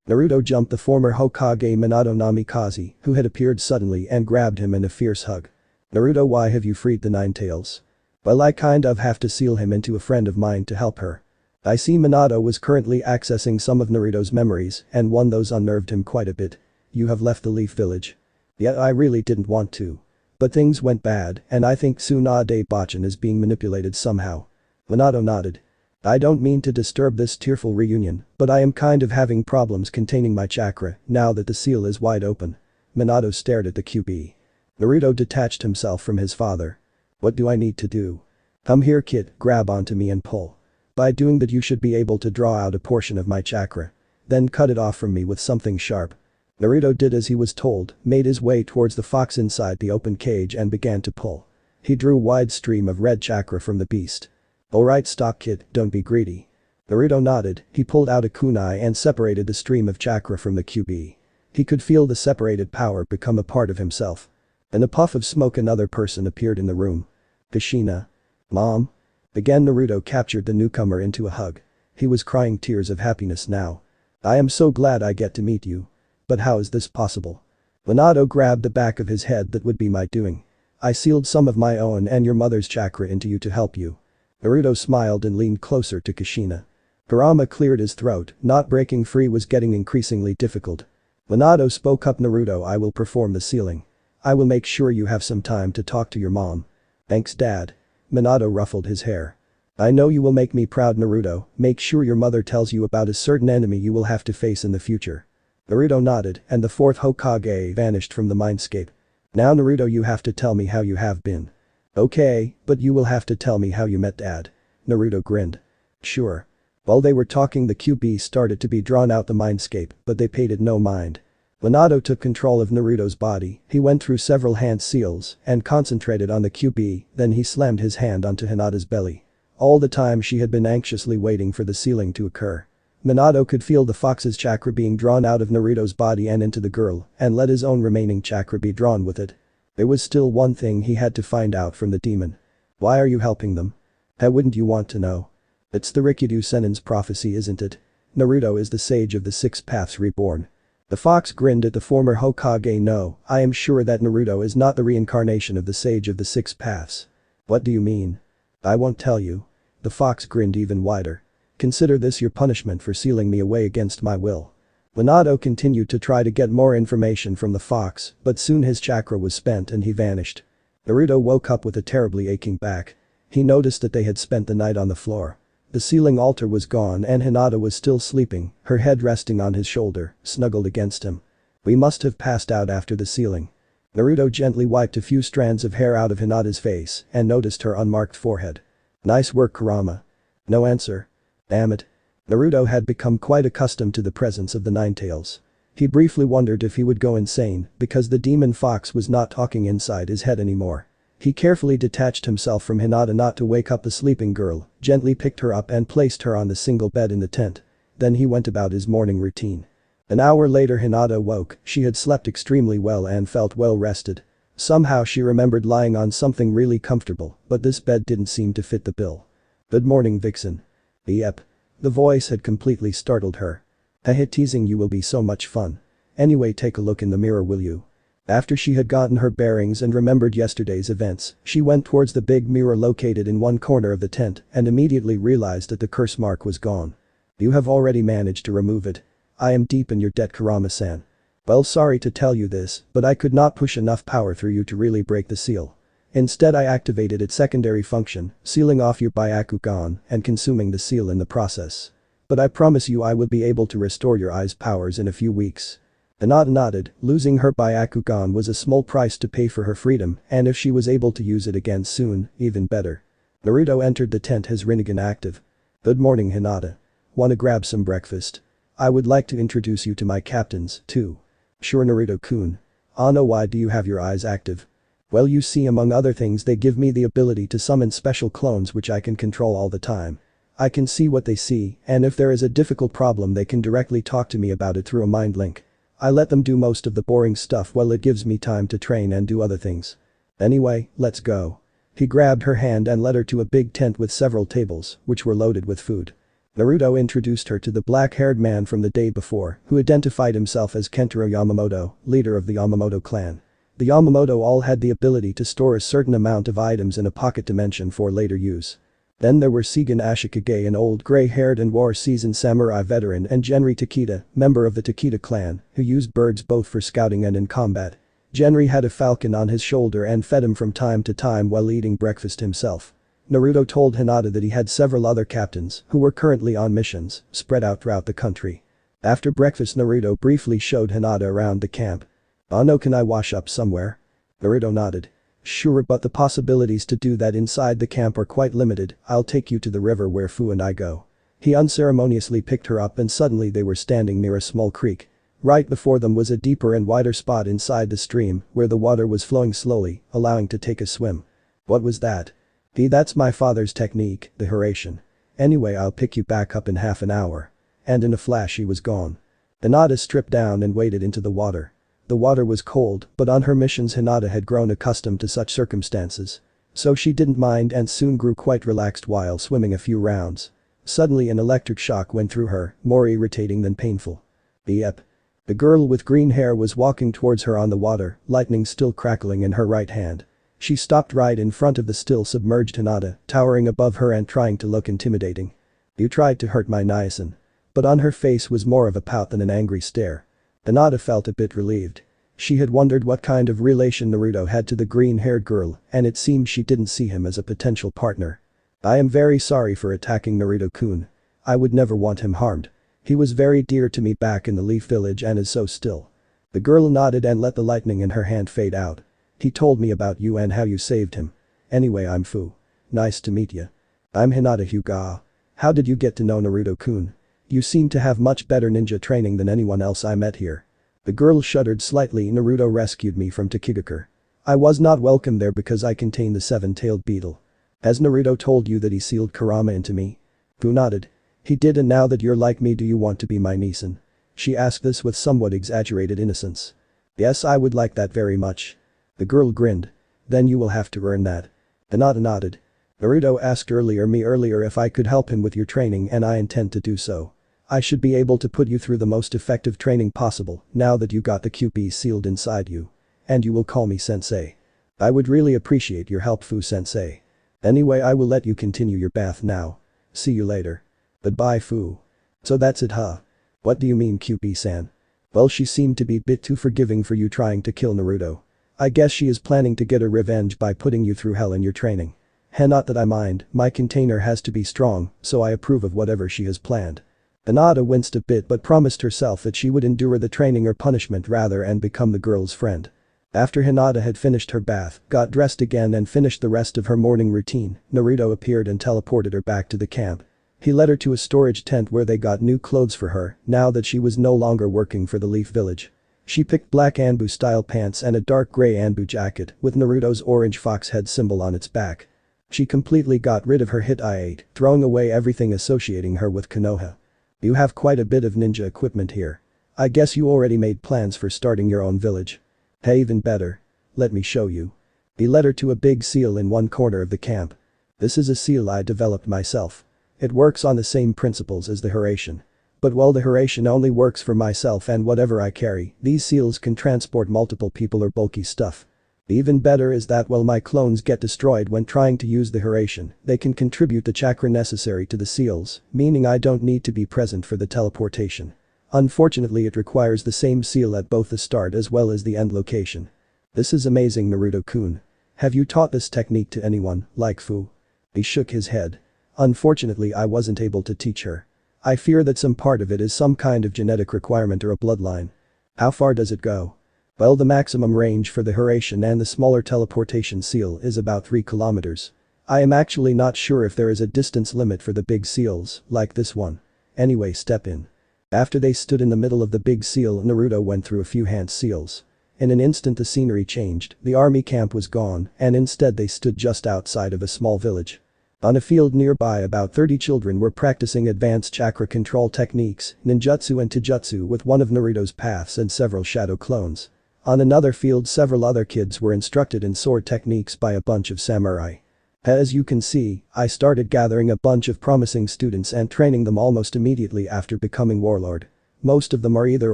Naruto jumped the former Hokage Minato Namikaze, who had appeared suddenly and grabbed him in a fierce hug. Naruto, why have you freed the Nine Tails? Well, I kind of have to seal him into a friend of mine to help her. I see Minato was currently accessing some of Naruto's memories and one those unnerved him quite a bit. You have left the Leaf Village. Yeah, I really didn't want to. But things went bad and I think Tsunade Bachan is being manipulated somehow. Minato nodded. I don't mean to disturb this tearful reunion, but I am kind of having problems containing my chakra now that the seal is wide open. Minato stared at the QB. Naruto detached himself from his father. What do I need to do? Come here, kid, grab onto me and pull. By doing that you should be able to draw out a portion of my chakra. Then cut it off from me with something sharp. Naruto did as he was told, made his way towards the fox inside the open cage and began to pull. He drew a wide stream of red chakra from the beast. Alright, stop, kid, don't be greedy. Naruto nodded, he pulled out a kunai and separated the stream of chakra from the QB. He could feel the separated power become a part of himself. In a puff of smoke another person appeared in the room. Kushina. Mom? Again Naruto captured the newcomer into a hug. He was crying tears of happiness now. I am so glad I get to meet you. But how is this possible? Minato grabbed the back of his head. That would be my doing. I sealed some of my own and your mother's chakra into you to help you." Naruto smiled and leaned closer to Kushina. Kurama cleared his throat, not breaking free was getting increasingly difficult. Minato spoke up. "Naruto, I will perform the sealing. I will make sure you have some time to talk to your mom." "Thanks dad." Minato ruffled his hair. "I know you will make me proud Naruto, make sure your mother tells you about a certain enemy you will have to face in the future." Naruto nodded and the fourth Hokage vanished from the mindscape. "Now Naruto, you have to tell me how you have been." "Okay, but you will have to tell me how you met dad." Naruto grinned. "Sure." While they were talking the QB started to be drawn out the mindscape, but they paid it no mind. Minato took control of Naruto's body, he went through several hand seals and concentrated on the QB, then he slammed his hand onto Hinata's belly. All the time she had been anxiously waiting for the sealing to occur. Minato could feel the fox's chakra being drawn out of Naruto's body and into the girl, and let his own remaining chakra be drawn with it. There was still one thing he had to find out from the demon. "Why are you helping them?" "How wouldn't you want to know? It's the Rikyu Senin's prophecy, isn't it? Naruto is the sage of the six paths reborn." The fox grinned at the former Hokage. "No, I am sure that Naruto is not the reincarnation of the sage of the six paths." "What do you mean?" "I won't tell you." The fox grinned even wider. "Consider this your punishment for sealing me away against my will." Minato continued to try to get more information from the fox, but soon his chakra was spent and he vanished. Naruto woke up with a terribly aching back. He noticed that they had spent the night on the floor. The sealing altar was gone and Hinata was still sleeping, her head resting on his shoulder, snuggled against him. "We must have passed out after the sealing." Naruto gently wiped a few strands of hair out of Hinata's face and noticed her unmarked forehead. "Nice work Kurama." No answer. Damn it. Naruto had become quite accustomed to the presence of the Ninetales. He briefly wondered if he would go insane because the demon fox was not talking inside his head anymore. He carefully detached himself from Hinata not to wake up the sleeping girl, gently picked her up and placed her on the single bed in the tent. Then he went about his morning routine. An hour later Hinata woke, she had slept extremely well and felt well rested. Somehow she remembered lying on something really comfortable, but this bed didn't seem to fit the bill. "Good morning Vixen." "Yep." The voice had completely startled her. "Haha, teasing you will be so much fun. Anyway, take a look in the mirror will you?" After she had gotten her bearings and remembered yesterday's events, she went towards the big mirror located in one corner of the tent and immediately realized that the curse mark was gone. "You have already managed to remove it. I am deep in your debt Kurama-san. Well, sorry to tell you this, but I could not push enough power through you to really break the seal. Instead I activated its secondary function, sealing off your Byakugan and consuming the seal in the process. But I promise you I will be able to restore your eyes' powers in a few weeks." Hinata nodded, losing her Byakugan was a small price to pay for her freedom and if she was able to use it again soon, even better. Naruto entered the tent, his Rinnegan active. "Good morning Hinata. Wanna grab some breakfast? I would like to introduce you to my captains, too." "Sure Naruto-kun. Ano, why do you have your eyes active?" "Well you see among other things they give me the ability to summon special clones which I can control all the time. I can see what they see and if there is a difficult problem they can directly talk to me about it through a mind link. I let them do most of the boring stuff while it gives me time to train and do other things. Anyway, let's go." He grabbed her hand and led her to a big tent with several tables, which were loaded with food. Naruto introduced her to the black-haired man from the day before, who identified himself as Kentaro Yamamoto, leader of the Yamamoto clan. The Yamamoto all had the ability to store a certain amount of items in a pocket dimension for later use. Then there were Seigen Ashikage, an old gray-haired and war-seasoned samurai veteran, and Genri Takeda, member of the Takeda clan, who used birds both for scouting and in combat. Genri had a falcon on his shoulder and fed him from time to time while eating breakfast himself. Naruto told Hinata that he had several other captains who were currently on missions, spread out throughout the country. After breakfast Naruto briefly showed Hinata around the camp. "Ano, can I wash up somewhere?" Naruto nodded. "Sure, but the possibilities to do that inside the camp are quite limited. I'll take you to the river where Fu and I go." He unceremoniously picked her up and suddenly they were standing near a small creek. Right before them was a deeper and wider spot inside the stream where the water was flowing slowly, allowing to take a swim. "What was that?" That's my father's technique, the Hiraition. Anyway, I'll pick you back up in half an hour." And in a flash he was gone. Hinata stripped down and waded into the water. The water was cold, but on her missions Hinata had grown accustomed to such circumstances. So she didn't mind and soon grew quite relaxed while swimming a few rounds. Suddenly an electric shock went through her, more irritating than painful. Yep. The girl with green hair was walking towards her on the water, lightning still crackling in her right hand. She stopped right in front of the still submerged Hinata, towering above her and trying to look intimidating. You tried to hurt my Niacin. But on her face was more of a pout than an angry stare. Hinata felt a bit relieved. She had wondered what kind of relation Naruto had to the green-haired girl, and it seemed she didn't see him as a potential partner. I am very sorry for attacking Naruto-kun. I would never want him harmed. He was very dear to me back in the Leaf Village and is so still. The girl nodded and let the lightning in her hand fade out. He told me about you and how you saved him. Anyway, I'm Fu. Nice to meet you. I'm Hinata Hyuga. How did you get to know Naruto-kun? You seem to have much better ninja training than anyone else I met here. The girl shuddered slightly. Naruto rescued me from Takigakure. I was not welcome there because I contain the seven-tailed beetle. Has Naruto told you that he sealed kurama into me? Fu nodded. He did, and now that you're like me, do you want to be my Nisin? She asked this with somewhat exaggerated innocence. Yes, I would like that very much. The girl grinned. Then you will have to earn that. Hinata nodded. Naruto asked earlier if I could help him with your training, and I intend to do so. I should be able to put you through the most effective training possible now that you got the QP sealed inside you. And you will call me sensei. I would really appreciate your help, Fu-sensei. Anyway, I will let you continue your bath now. See you later. Goodbye, Fu. So that's it, huh? What do you mean, QP-san? Well, she seemed to be a bit too forgiving for you trying to kill Naruto. I guess she is planning to get her revenge by putting you through hell in your training. Not that I mind, my container has to be strong, so I approve of whatever she has planned. Hinata winced a bit but promised herself that she would endure the training or punishment rather and become the girl's friend. After Hinata had finished her bath, got dressed again and finished the rest of her morning routine, Naruto appeared and teleported her back to the camp. He led her to a storage tent where they got new clothes for her, now that she was no longer working for the Leaf Village. She picked black Anbu-style pants and a dark gray Anbu jacket with Naruto's orange fox head symbol on its back. She completely got rid of her hit I-8, throwing away everything associating her with Konoha. You have quite a bit of ninja equipment here. I guess you already made plans for starting your own village. Hey, even better. Let me show you. He led her to a big seal in one corner of the camp. This is a seal I developed myself. It works on the same principles as the Hiraishin. But while the Hiraishin only works for myself and whatever I carry, these seals can transport multiple people or bulky stuff. Even better is that while my clones get destroyed when trying to use the Hiraishin, they can contribute the chakra necessary to the seals, meaning I don't need to be present for the teleportation. Unfortunately, it requires the same seal at both the start as well as the end location. This is amazing, Naruto-kun. Have you taught this technique to anyone, like Fu? He shook his head. Unfortunately, I wasn't able to teach her. I fear that some part of it is some kind of genetic requirement or a bloodline. How far does it go? Well, the maximum range for the Hiraishin and the smaller teleportation seal is about 3 kilometers. I am actually not sure if there is a distance limit for the big seals, like this one. Anyway, step in. After they stood in the middle of the big seal, Naruto went through a few hand seals. In an instant the scenery changed, the army camp was gone, and instead they stood just outside of a small village. On a field nearby, about 30 children were practicing advanced chakra control techniques, ninjutsu and taijutsu with one of Naruto's paths and several shadow clones. On another field, several other kids were instructed in sword techniques by a bunch of samurai. As you can see, I started gathering a bunch of promising students and training them almost immediately after becoming warlord. Most of them are either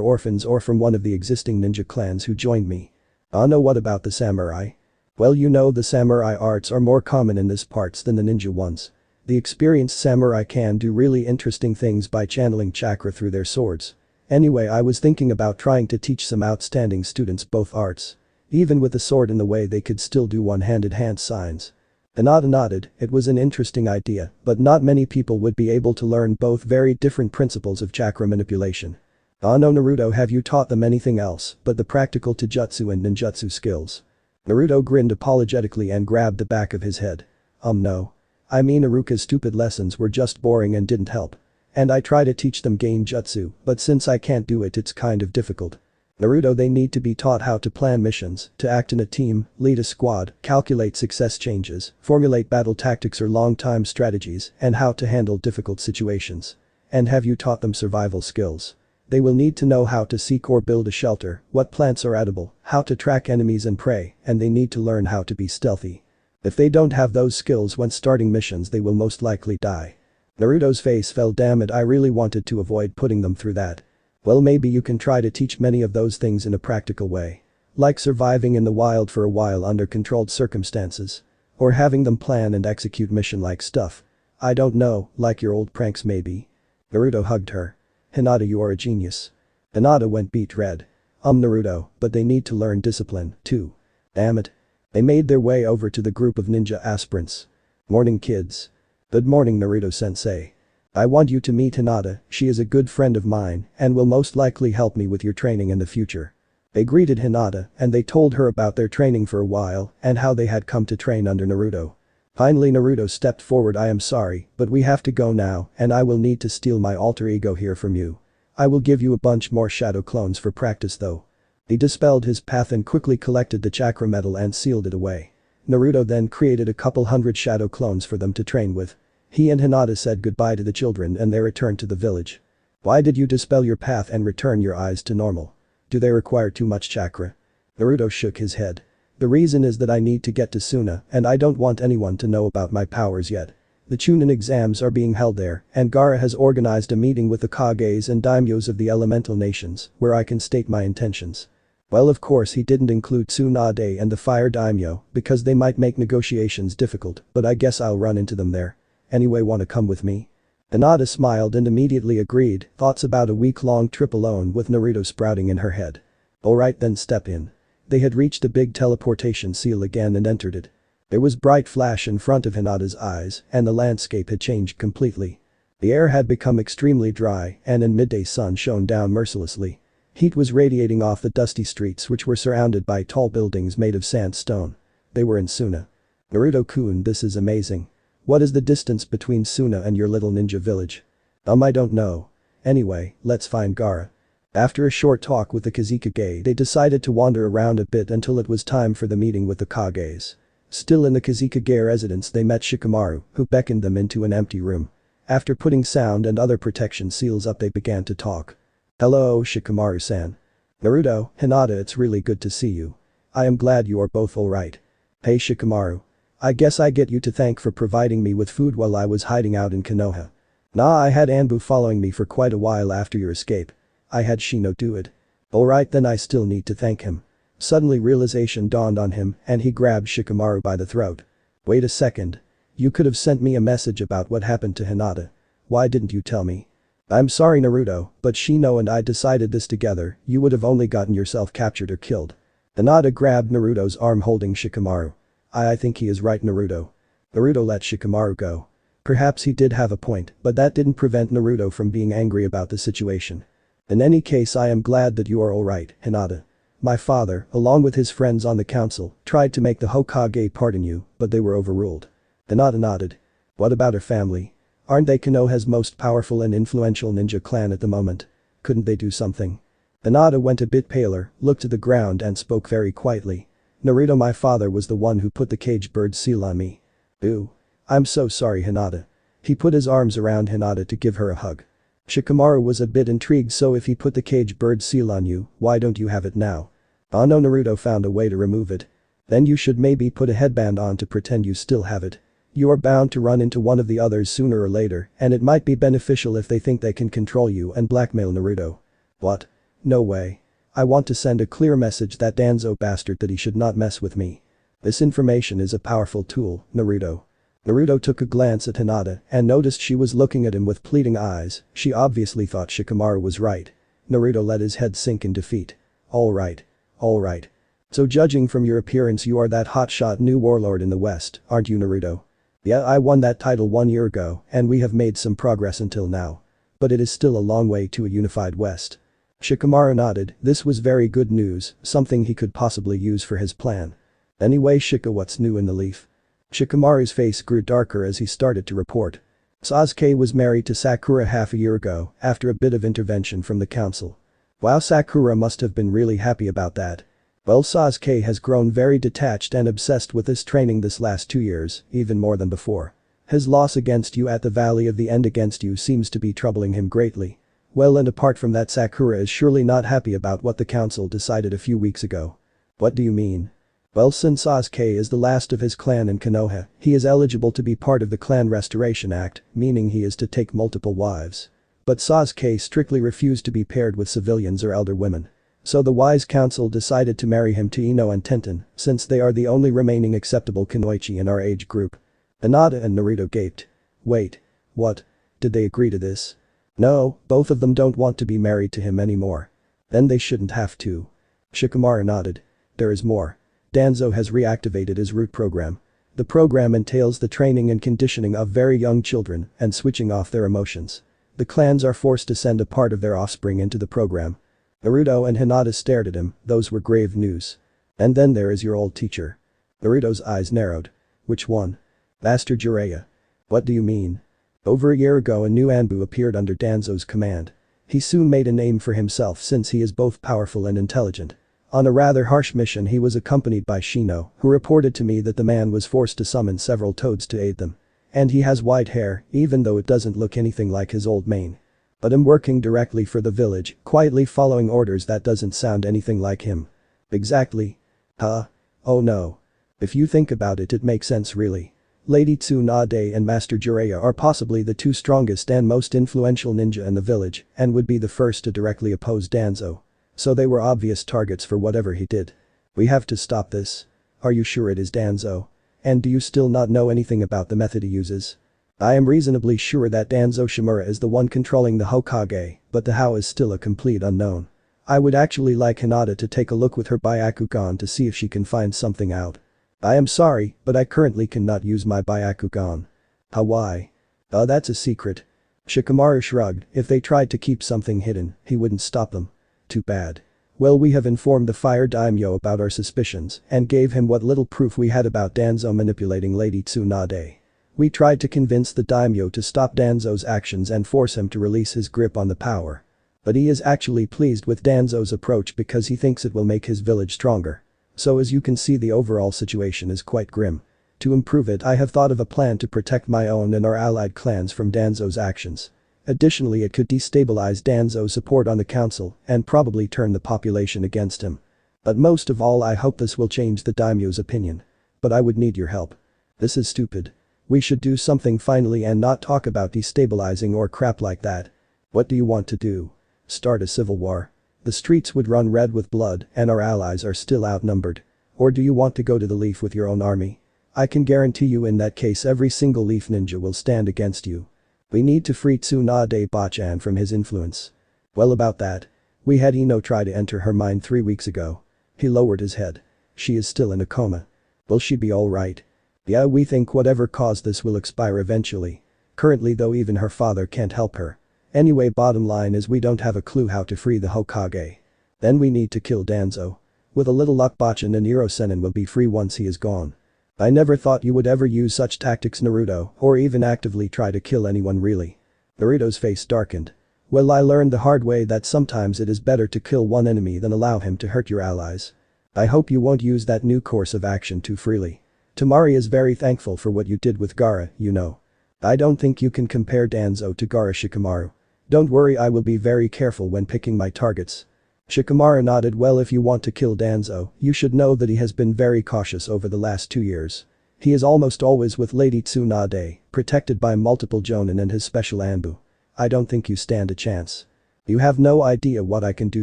orphans or from one of the existing ninja clans who joined me. Oh no, what about the samurai? Well, you know, the samurai arts are more common in this parts than the ninja ones. The experienced samurai can do really interesting things by channeling chakra through their swords. Anyway, I was thinking about trying to teach some outstanding students both arts. Even with the sword in the way, they could still do one-handed hand signs. Hinata nodded. It was an interesting idea, but not many people would be able to learn both very different principles of chakra manipulation. Oh no, Naruto, have you taught them anything else but the practical taijutsu and ninjutsu skills? Naruto grinned apologetically and grabbed the back of his head. No. I mean, Iruka's stupid lessons were just boring and didn't help. And I try to teach them gain jutsu, but since I can't do it, it's kind of difficult. Naruto, they need to be taught how to plan missions, to act in a team, lead a squad, calculate success changes, formulate battle tactics or long-time strategies, and how to handle difficult situations. And have you taught them survival skills? They will need to know how to seek or build a shelter, what plants are edible, how to track enemies and prey, and they need to learn how to be stealthy. If they don't have those skills when starting missions, they will most likely die. Naruto's face fell. Damn it, I really wanted to avoid putting them through that. Well, maybe you can try to teach many of those things in a practical way. Like surviving in the wild for a while under controlled circumstances. Or having them plan and execute mission-like stuff. I don't know, like your old pranks maybe. Naruto hugged her. Hinata, you are a genius. Hinata went beet red. Naruto, but they need to learn discipline, too. Damn it. They made their way over to the group of ninja aspirants. Morning kids. Good morning Naruto-sensei. I want you to meet Hinata, she is a good friend of mine and will most likely help me with your training in the future. They greeted Hinata and they told her about their training for a while and how they had come to train under Naruto. Finally Naruto stepped forward. I am sorry, but we have to go now and I will need to steal my alter ego here from you. I will give you a bunch more shadow clones for practice though. He dispelled his path and quickly collected the chakra metal and sealed it away. Naruto then created a couple hundred shadow clones for them to train with. He and Hinata said goodbye to the children and they returned to the village. Why did you dispel your path and return your eyes to normal? Do they require too much chakra? Naruto shook his head. The reason is that I need to get to Suna and I don't want anyone to know about my powers yet. The Chunin exams are being held there and Gaara has organized a meeting with the Kages and daimyos of the elemental nations where I can state my intentions. Well of course he didn't include Tsunade and the fire daimyo because they might make negotiations difficult but I guess I'll run into them there. Anyway, wanna come with me? Hinata smiled and immediately agreed, thoughts about a week-long trip alone with Naruto sprouting in her head. Alright then, step in. They had reached a big teleportation seal again and entered it. There was bright flash in front of Hinata's eyes and the landscape had changed completely. The air had become extremely dry and in midday sun shone down mercilessly. Heat was radiating off the dusty streets which were surrounded by tall buildings made of sandstone. They were in Suna. Naruto-kun, this is amazing. What is the distance between Suna and your little ninja village? I don't know. Anyway, let's find Gaara. After a short talk with the Kazekage they decided to wander around a bit until it was time for the meeting with the Kages. Still in the Kazekage residence they met Shikamaru, who beckoned them into an empty room. After putting sound and other protection seals up they began to talk. Hello Shikamaru-san. Naruto, Hinata, it's really good to see you. I am glad you are both alright. Hey Shikamaru. I guess I get you to thank for providing me with food while I was hiding out in Konoha. Nah, I had Anbu following me for quite a while after your escape. I had Shino do it. Alright then, I still need to thank him. Suddenly realization dawned on him and he grabbed Shikamaru by the throat. Wait a second. You could have sent me a message about what happened to Hinata. Why didn't you tell me? I'm sorry Naruto, but Shino and I decided this together, you would have only gotten yourself captured or killed. Hinata grabbed Naruto's arm holding Shikamaru. I think he is right Naruto. Naruto let Shikamaru go. Perhaps he did have a point, but that didn't prevent Naruto from being angry about the situation. In any case, I am glad that you are alright, Hinata. My father, along with his friends on the council, tried to make the Hokage pardon you, but they were overruled. Hinata nodded. What about her family? Aren't they Konoha's most powerful and influential ninja clan at the moment? Couldn't they do something? Hinata went a bit paler, looked to the ground and spoke very quietly. Naruto, my father was the one who put the cage bird seal on me. Ooh. I'm so sorry Hinata. He put his arms around Hinata to give her a hug. Shikamaru was a bit intrigued. So if he put the cage bird seal on you, why don't you have it now? Oh no, Naruto found a way to remove it. Then you should maybe put a headband on to pretend you still have it. You are bound to run into one of the others sooner or later and it might be beneficial if they think they can control you and blackmail Naruto. What? No way. I want to send a clear message that Danzo bastard that he should not mess with me. This information is a powerful tool, Naruto. Naruto took a glance at Hinata and noticed she was looking at him with pleading eyes. She obviously thought Shikamaru was right. Naruto let his head sink in defeat. Alright. Alright. So judging from your appearance you are that hotshot new warlord in the West, aren't you Naruto? Yeah, I won that title 1 year ago and we have made some progress until now. But it is still a long way to a unified West. Shikamaru nodded. This was very good news, something he could possibly use for his plan. Anyway Shika, what's new in the leaf? Shikamaru's face grew darker as he started to report. Sasuke was married to Sakura half a year ago after a bit of intervention from the council. Wow, Sakura must have been really happy about that. Well, Sasuke has grown very detached and obsessed with his training this last 2 years, even more than before. His loss against you at the Valley of the End against you seems to be troubling him greatly. Well, and apart from that, Sakura is surely not happy about what the council decided a few weeks ago. What do you mean? Well, since Sasuke is the last of his clan in Konoha, he is eligible to be part of the Clan Restoration Act, meaning he is to take multiple wives. But Sasuke strictly refused to be paired with civilians or elder women. So the wise council decided to marry him to Ino and Tenten, since they are the only remaining acceptable kunoichi in our age group. Hinata and Naruto gaped. Wait. What? Did they agree to this? No, both of them don't want to be married to him anymore. Then they shouldn't have to. Shikamaru nodded. There is more. Danzo has reactivated his root program. The program entails the training and conditioning of very young children and switching off their emotions. The clans are forced to send a part of their offspring into the program. Naruto and Hinata stared at him, those were grave news. And then there is your old teacher. Naruto's eyes narrowed. Which one? Master Jiraiya. What do you mean? Over a year ago a new Anbu appeared under Danzo's command. He soon made a name for himself since he is both powerful and intelligent. On a rather harsh mission he was accompanied by Shino, who reported to me that the man was forced to summon several toads to aid them. And he has white hair, even though it doesn't look anything like his old mane. But I'm working directly for the village, quietly following orders that doesn't sound anything like him. Exactly. Huh? Oh no. If you think about it, it makes sense really. Lady Tsunade and Master Jiraiya are possibly the two strongest and most influential ninja in the village and would be the first to directly oppose Danzo. So they were obvious targets for whatever he did. We have to stop this. Are you sure it is Danzo? And do you still not know anything about the method he uses? I am reasonably sure that Danzo Shimura is the one controlling the Hokage, but the how is still a complete unknown. I would actually like Hinata to take a look with her Byakugan to see if she can find something out. I am sorry, but I currently cannot use my Byakugan. Why? That's a secret. Shikamaru shrugged, if they tried to keep something hidden, he wouldn't stop them. Too bad. Well, we have informed the Fire Daimyo about our suspicions and gave him what little proof we had about Danzo manipulating Lady Tsunade. We tried to convince the daimyo to stop Danzo's actions and force him to release his grip on the power. But he is actually pleased with Danzo's approach because he thinks it will make his village stronger. So as you can see, the overall situation is quite grim. To improve it, I have thought of a plan to protect my own and our allied clans from Danzo's actions. Additionally, it could destabilize Danzo's support on the council and probably turn the population against him. But most of all, I hope this will change the daimyo's opinion. But I would need your help. This is stupid. We should do something finally and not talk about destabilizing or crap like that. What do you want to do? Start a civil war? The streets would run red with blood and our allies are still outnumbered. Or do you want to go to the Leaf with your own army? I can guarantee you in that case every single Leaf ninja will stand against you. We need to free Tsunade Bachan from his influence. Well, about that. We had Ino try to enter her mind 3 weeks ago. He lowered his head. She is still in a coma. Will she be alright? Yeah, we think whatever caused this will expire eventually. Currently though, even her father can't help her. Anyway, bottom line is we don't have a clue how to free the Hokage. Then we need to kill Danzo. With a little luck, Bachan and Hirosenin will be free once he is gone. I never thought you would ever use such tactics, Naruto, or even actively try to kill anyone really. Naruto's face darkened. Well, I learned the hard way that sometimes it is better to kill one enemy than allow him to hurt your allies. I hope you won't use that new course of action too freely. Temari is very thankful for what you did with Gaara, you know. I don't think you can compare Danzo to Gaara, Shikamaru. Don't worry, I will be very careful when picking my targets. Shikamaru nodded. Well, if you want to kill Danzo, you should know that he has been very cautious over the last 2 years. He is almost always with Lady Tsunade, protected by multiple jonin and his special Anbu. I don't think you stand a chance. You have no idea what I can do,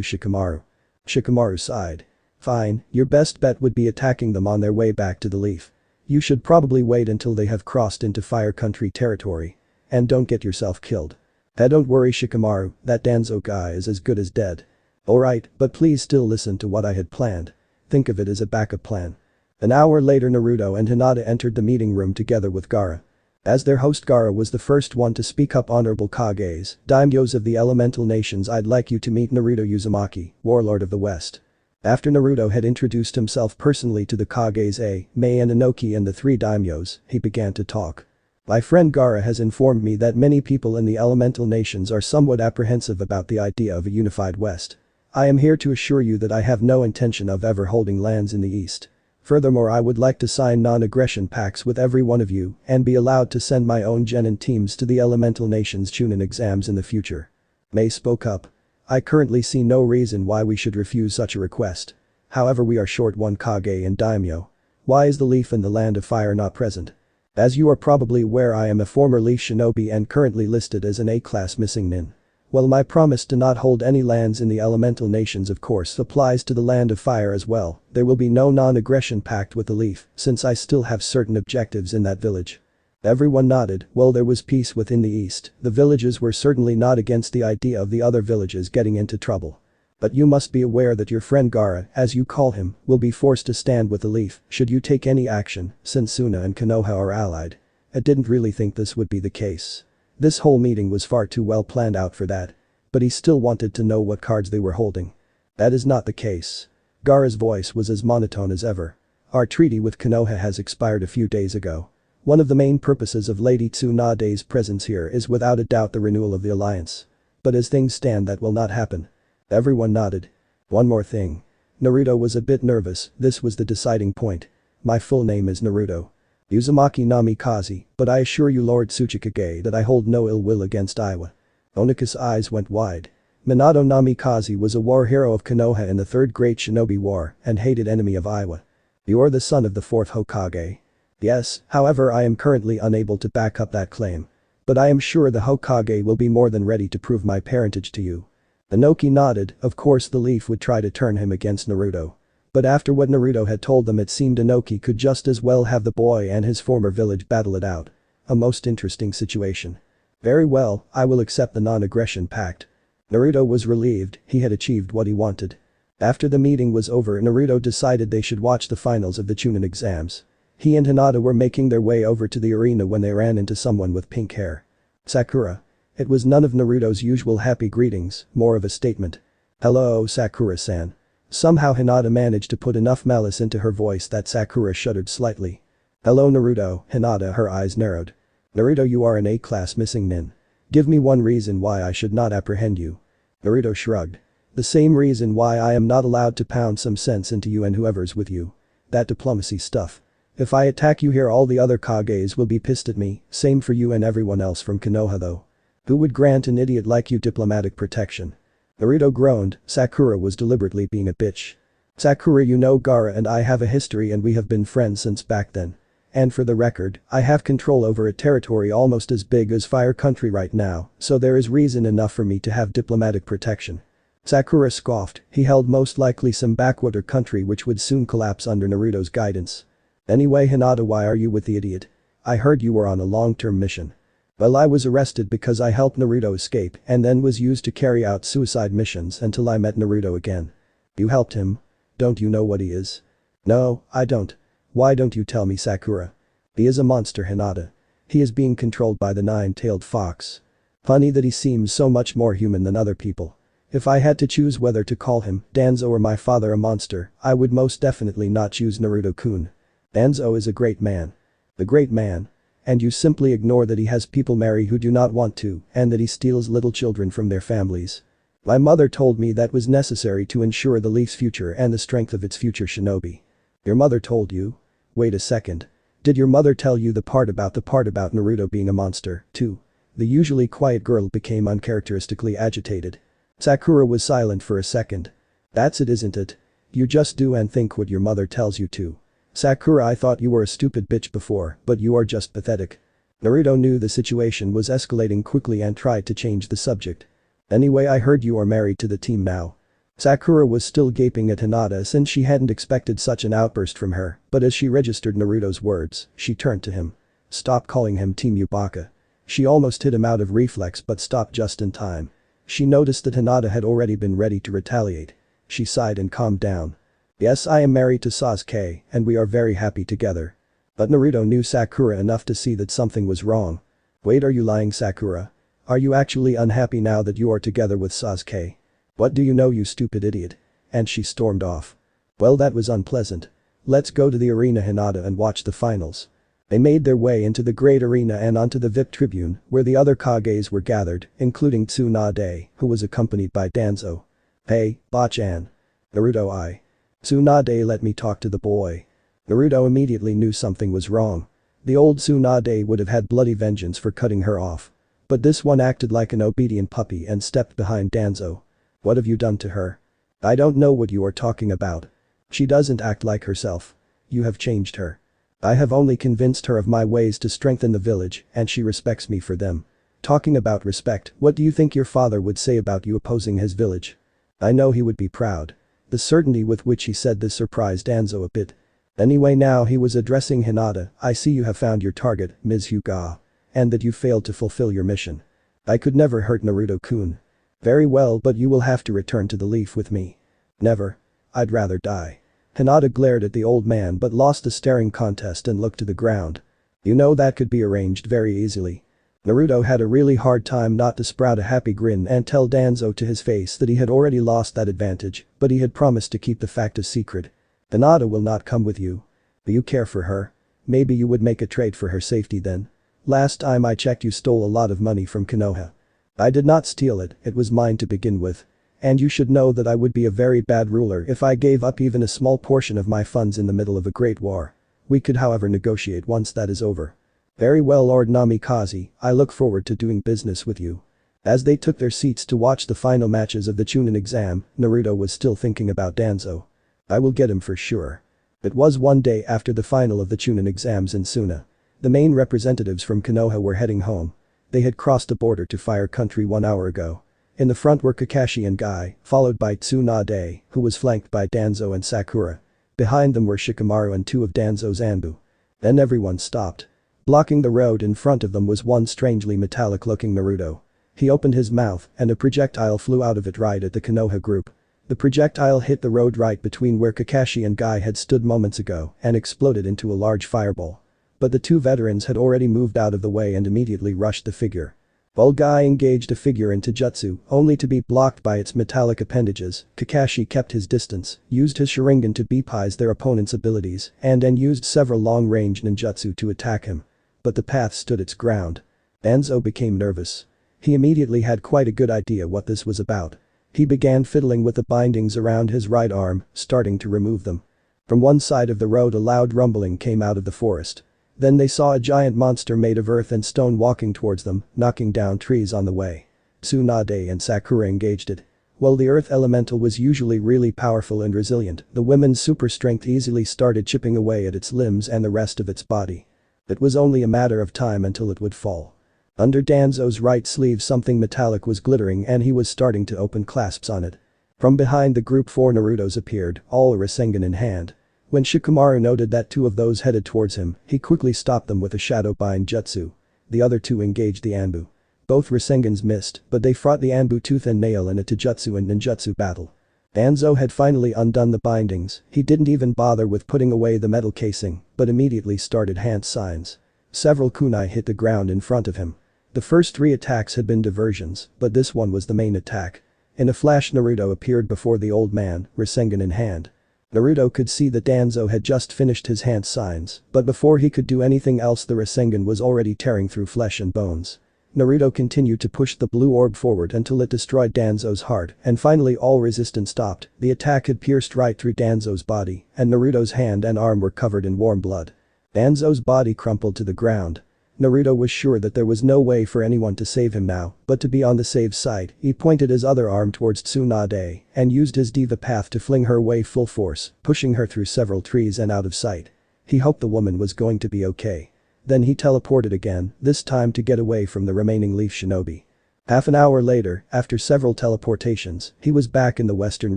Shikamaru. Shikamaru sighed. Fine, your best bet would be attacking them on their way back to the Leaf. You should probably wait until they have crossed into Fire Country territory. And don't get yourself killed. Don't worry, Shikamaru, that Danzo guy is as good as dead. Alright, but please still listen to what I had planned. Think of it as a backup plan. An hour later, Naruto and Hinata entered the meeting room together with Gaara. As their host, Gaara was the first one to speak up. Honorable Kages, daimyos of the elemental nations, I'd like you to meet Naruto Uzumaki, warlord of the West. After Naruto had introduced himself personally to the Kages Mei and Inoki and the 3 daimyos, he began to talk. My friend Gaara has informed me that many people in the elemental nations are somewhat apprehensive about the idea of a unified West. I am here to assure you that I have no intention of ever holding lands in the East. Furthermore, I would like to sign non-aggression pacts with every one of you and be allowed to send my own genin teams to the elemental nations Chunin exams in the future. Mei spoke up. I currently see no reason why we should refuse such a request. However, we are short 1 Kage and daimyo. Why is the Leaf in the Land of Fire not present? As you are probably aware, I am a former Leaf shinobi and currently listed as an A-class missing nin. Well, my promise to not hold any lands in the elemental nations of course applies to the land of fire as well. There will be no non-aggression pact with the Leaf, since I still have certain objectives in that village. Everyone nodded. Well, there was peace within the east. The villages were certainly not against the idea of the other villages getting into trouble. But you must be aware that your friend Gaara, as you call him, will be forced to stand with the Leaf should you take any action, since Suna and Konoha are allied. I didn't really think this would be the case. This whole meeting was far too well planned out for that. But he still wanted to know what cards they were holding. That is not the case. Gaara's voice was as monotone as ever. Our treaty with Konoha has expired a few days ago. One of the main purposes of Lady Tsunade's presence here is without a doubt the renewal of the alliance. But as things stand, that will not happen. Everyone nodded. One more thing. Naruto was a bit nervous. This was the deciding point. My full name is Naruto Uzumaki Namikaze, but I assure you Lord Tsuchikage that I hold no ill will against Iwa. Onika's eyes went wide. Minato Namikaze was a war hero of Konoha in the Third Great Shinobi War and hated enemy of Iwa. You are the son of the fourth Hokage. Yes, however I am currently unable to back up that claim. But I am sure the Hokage will be more than ready to prove my parentage to you. Inoki nodded. Of course the Leaf would try to turn him against Naruto. But after what Naruto had told them, it seemed Inoki could just as well have the boy and his former village battle it out. A most interesting situation. Very well, I will accept the non-aggression pact. Naruto was relieved. He had achieved what he wanted. After the meeting was over, Naruto decided they should watch the finals of the Chunin exams. He and Hinata were making their way over to the arena when they ran into someone with pink hair. Sakura. It was none of Naruto's usual happy greetings, more of a statement. Hello, Sakura-san. Somehow Hinata managed to put enough malice into her voice that Sakura shuddered slightly. Hello Naruto, Hinata, her eyes narrowed. Naruto, you are an A-class missing nin. Give me one reason why I should not apprehend you. Naruto shrugged. The same reason why I am not allowed to pound some sense into you and whoever's with you. That diplomacy stuff. If I attack you here, all the other Kages will be pissed at me, same for you and everyone else from Konoha though. Who would grant an idiot like you diplomatic protection? Naruto groaned. Sakura was deliberately being a bitch. Sakura, you know Gaara and I have a history and we have been friends since back then. And for the record, I have control over a territory almost as big as Fire Country right now, so there is reason enough for me to have diplomatic protection. Sakura scoffed. He held most likely some backwater country which would soon collapse under Naruto's guidance. Anyway Hinata, why are you with the idiot? I heard you were on a long-term mission. Well, I was arrested because I helped Naruto escape and then was used to carry out suicide missions until I met Naruto again. You helped him? Don't you know what he is? No, I don't. Why don't you tell me, Sakura? He is a monster, Hinata. He is being controlled by the nine-tailed fox. Funny that he seems so much more human than other people. If I had to choose whether to call him, Danzo, or my father a monster, I would most definitely not choose Naruto-kun. Danzo is a great man. The great man. And you simply ignore that he has people marry who do not want to, and that he steals little children from their families. My mother told me that was necessary to ensure the Leaf's future and the strength of its future shinobi. Your mother told you? Wait a second. Did your mother tell you the part about Naruto being a monster, too? The usually quiet girl became uncharacteristically agitated. Sakura was silent for a second. That's it, isn't it? You just do and think what your mother tells you to. Sakura, I thought you were a stupid bitch before, but you are just pathetic. Naruto knew the situation was escalating quickly and tried to change the subject. Anyway, I heard you are married to the team now. Sakura was still gaping at Hinata since she hadn't expected such an outburst from her, but as she registered Naruto's words, she turned to him. Stop calling him Team Yubaka. She almost hit him out of reflex but stopped just in time. She noticed that Hinata had already been ready to retaliate. She sighed and calmed down. Yes, I am married to Sasuke, and we are very happy together. But Naruto knew Sakura enough to see that something was wrong. Wait, are you lying, Sakura? Are you actually unhappy now that you are together with Sasuke? What do you know, you stupid idiot? And she stormed off. Well, that was unpleasant. Let's go to the arena, Hinata, and watch the finals. They made their way into the great arena and onto the VIP tribune, where the other Kages were gathered, including Tsunade, who was accompanied by Danzo. Hey, Bachan. Naruto, Tsunade, let me talk to the boy. Naruto immediately knew something was wrong. The old Tsunade would have had bloody vengeance for cutting her off. But this one acted like an obedient puppy and stepped behind Danzo. What have you done to her? I don't know what you are talking about. She doesn't act like herself. You have changed her. I have only convinced her of my ways to strengthen the village and she respects me for them. Talking about respect, what do you think your father would say about you opposing his village? I know he would be proud. The certainty with which he said this surprised Danzo a bit. Anyway, now he was addressing Hinata. I see you have found your target, Ms. Hyuga. And that you failed to fulfill your mission. I could never hurt Naruto-kun. Very well, but you will have to return to the leaf with me. Never. I'd rather die. Hinata glared at the old man but lost the staring contest and looked to the ground. You know that could be arranged very easily. Naruto had a really hard time not to sprout a happy grin and tell Danzo to his face that he had already lost that advantage, but he had promised to keep the fact a secret. Hinata will not come with you. Do you care for her? Maybe you would make a trade for her safety then. Last time I checked you stole a lot of money from Konoha. I did not steal it, it was mine to begin with. And you should know that I would be a very bad ruler if I gave up even a small portion of my funds in the middle of a great war. We could however negotiate once that is over. Very well, Lord Namikaze, I look forward to doing business with you. As they took their seats to watch the final matches of the Chunin exam, Naruto was still thinking about Danzo. I will get him for sure. It was one day after the final of the Chunin exams in Suna. The main representatives from Konoha were heading home. They had crossed the border to Fire Country 1 hour ago. In the front were Kakashi and Guy, followed by Tsunade, who was flanked by Danzo and Sakura. Behind them were Shikamaru and 2 of Danzo's Anbu. Then everyone stopped. Blocking the road in front of them was one strangely metallic-looking Naruto. He opened his mouth and a projectile flew out of it right at the Konoha group. The projectile hit the road right between where Kakashi and Guy had stood moments ago and exploded into a large fireball. But the 2 veterans had already moved out of the way and immediately rushed the figure. While Guy engaged a figure into jutsu, only to be blocked by its metallic appendages, Kakashi kept his distance, used his Sharingan to beepize their opponent's abilities, and then used several long-range ninjutsu to attack him. But the path stood its ground. Danzo became nervous. He immediately had quite a good idea what this was about. He began fiddling with the bindings around his right arm, starting to remove them. From one side of the road a loud rumbling came out of the forest. Then they saw a giant monster made of earth and stone walking towards them, knocking down trees on the way. Tsunade and Sakura engaged it. While the earth elemental was usually really powerful and resilient, the woman's super strength easily started chipping away at its limbs and the rest of its body. It was only a matter of time until it would fall. Under Danzo's right sleeve something metallic was glittering and he was starting to open clasps on it. From behind the group 4 Narutos appeared, all a Rasengan in hand. When Shikamaru noted that 2 of those headed towards him, he quickly stopped them with a shadow bind jutsu. The other 2 engaged the Anbu. Both Rasengans missed, but they fought the Anbu tooth and nail in a taijutsu and ninjutsu battle. Danzo had finally undone the bindings, he didn't even bother with putting away the metal casing, but immediately started hand signs. Several kunai hit the ground in front of him. The first 3 attacks had been diversions, but this one was the main attack. In a flash Naruto appeared before the old man, Rasengan in hand. Naruto could see that Danzo had just finished his hand signs, but before he could do anything else the Rasengan was already tearing through flesh and bones. Naruto continued to push the blue orb forward until it destroyed Danzo's heart and finally all resistance stopped. The attack had pierced right through Danzo's body and Naruto's hand and arm were covered in warm blood. Danzo's body crumpled to the ground. Naruto was sure that there was no way for anyone to save him now, but to be on the safe side, he pointed his other arm towards Tsunade and used his diva path to fling her away full force, pushing her through several trees and out of sight. He hoped the woman was going to be okay. Then he teleported again, this time to get away from the remaining leaf shinobi. Half an hour later, after several teleportations, he was back in the western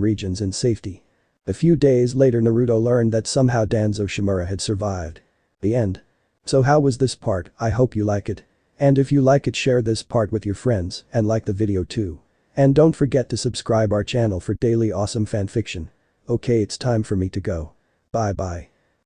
regions in safety. A few days later Naruto learned that somehow Danzo Shimura had survived. The end. So how was this part? I hope you like it. And if you like it, share this part with your friends and like the video too. And don't forget to subscribe our channel for daily awesome fanfiction. Okay, it's time for me to go. Bye bye.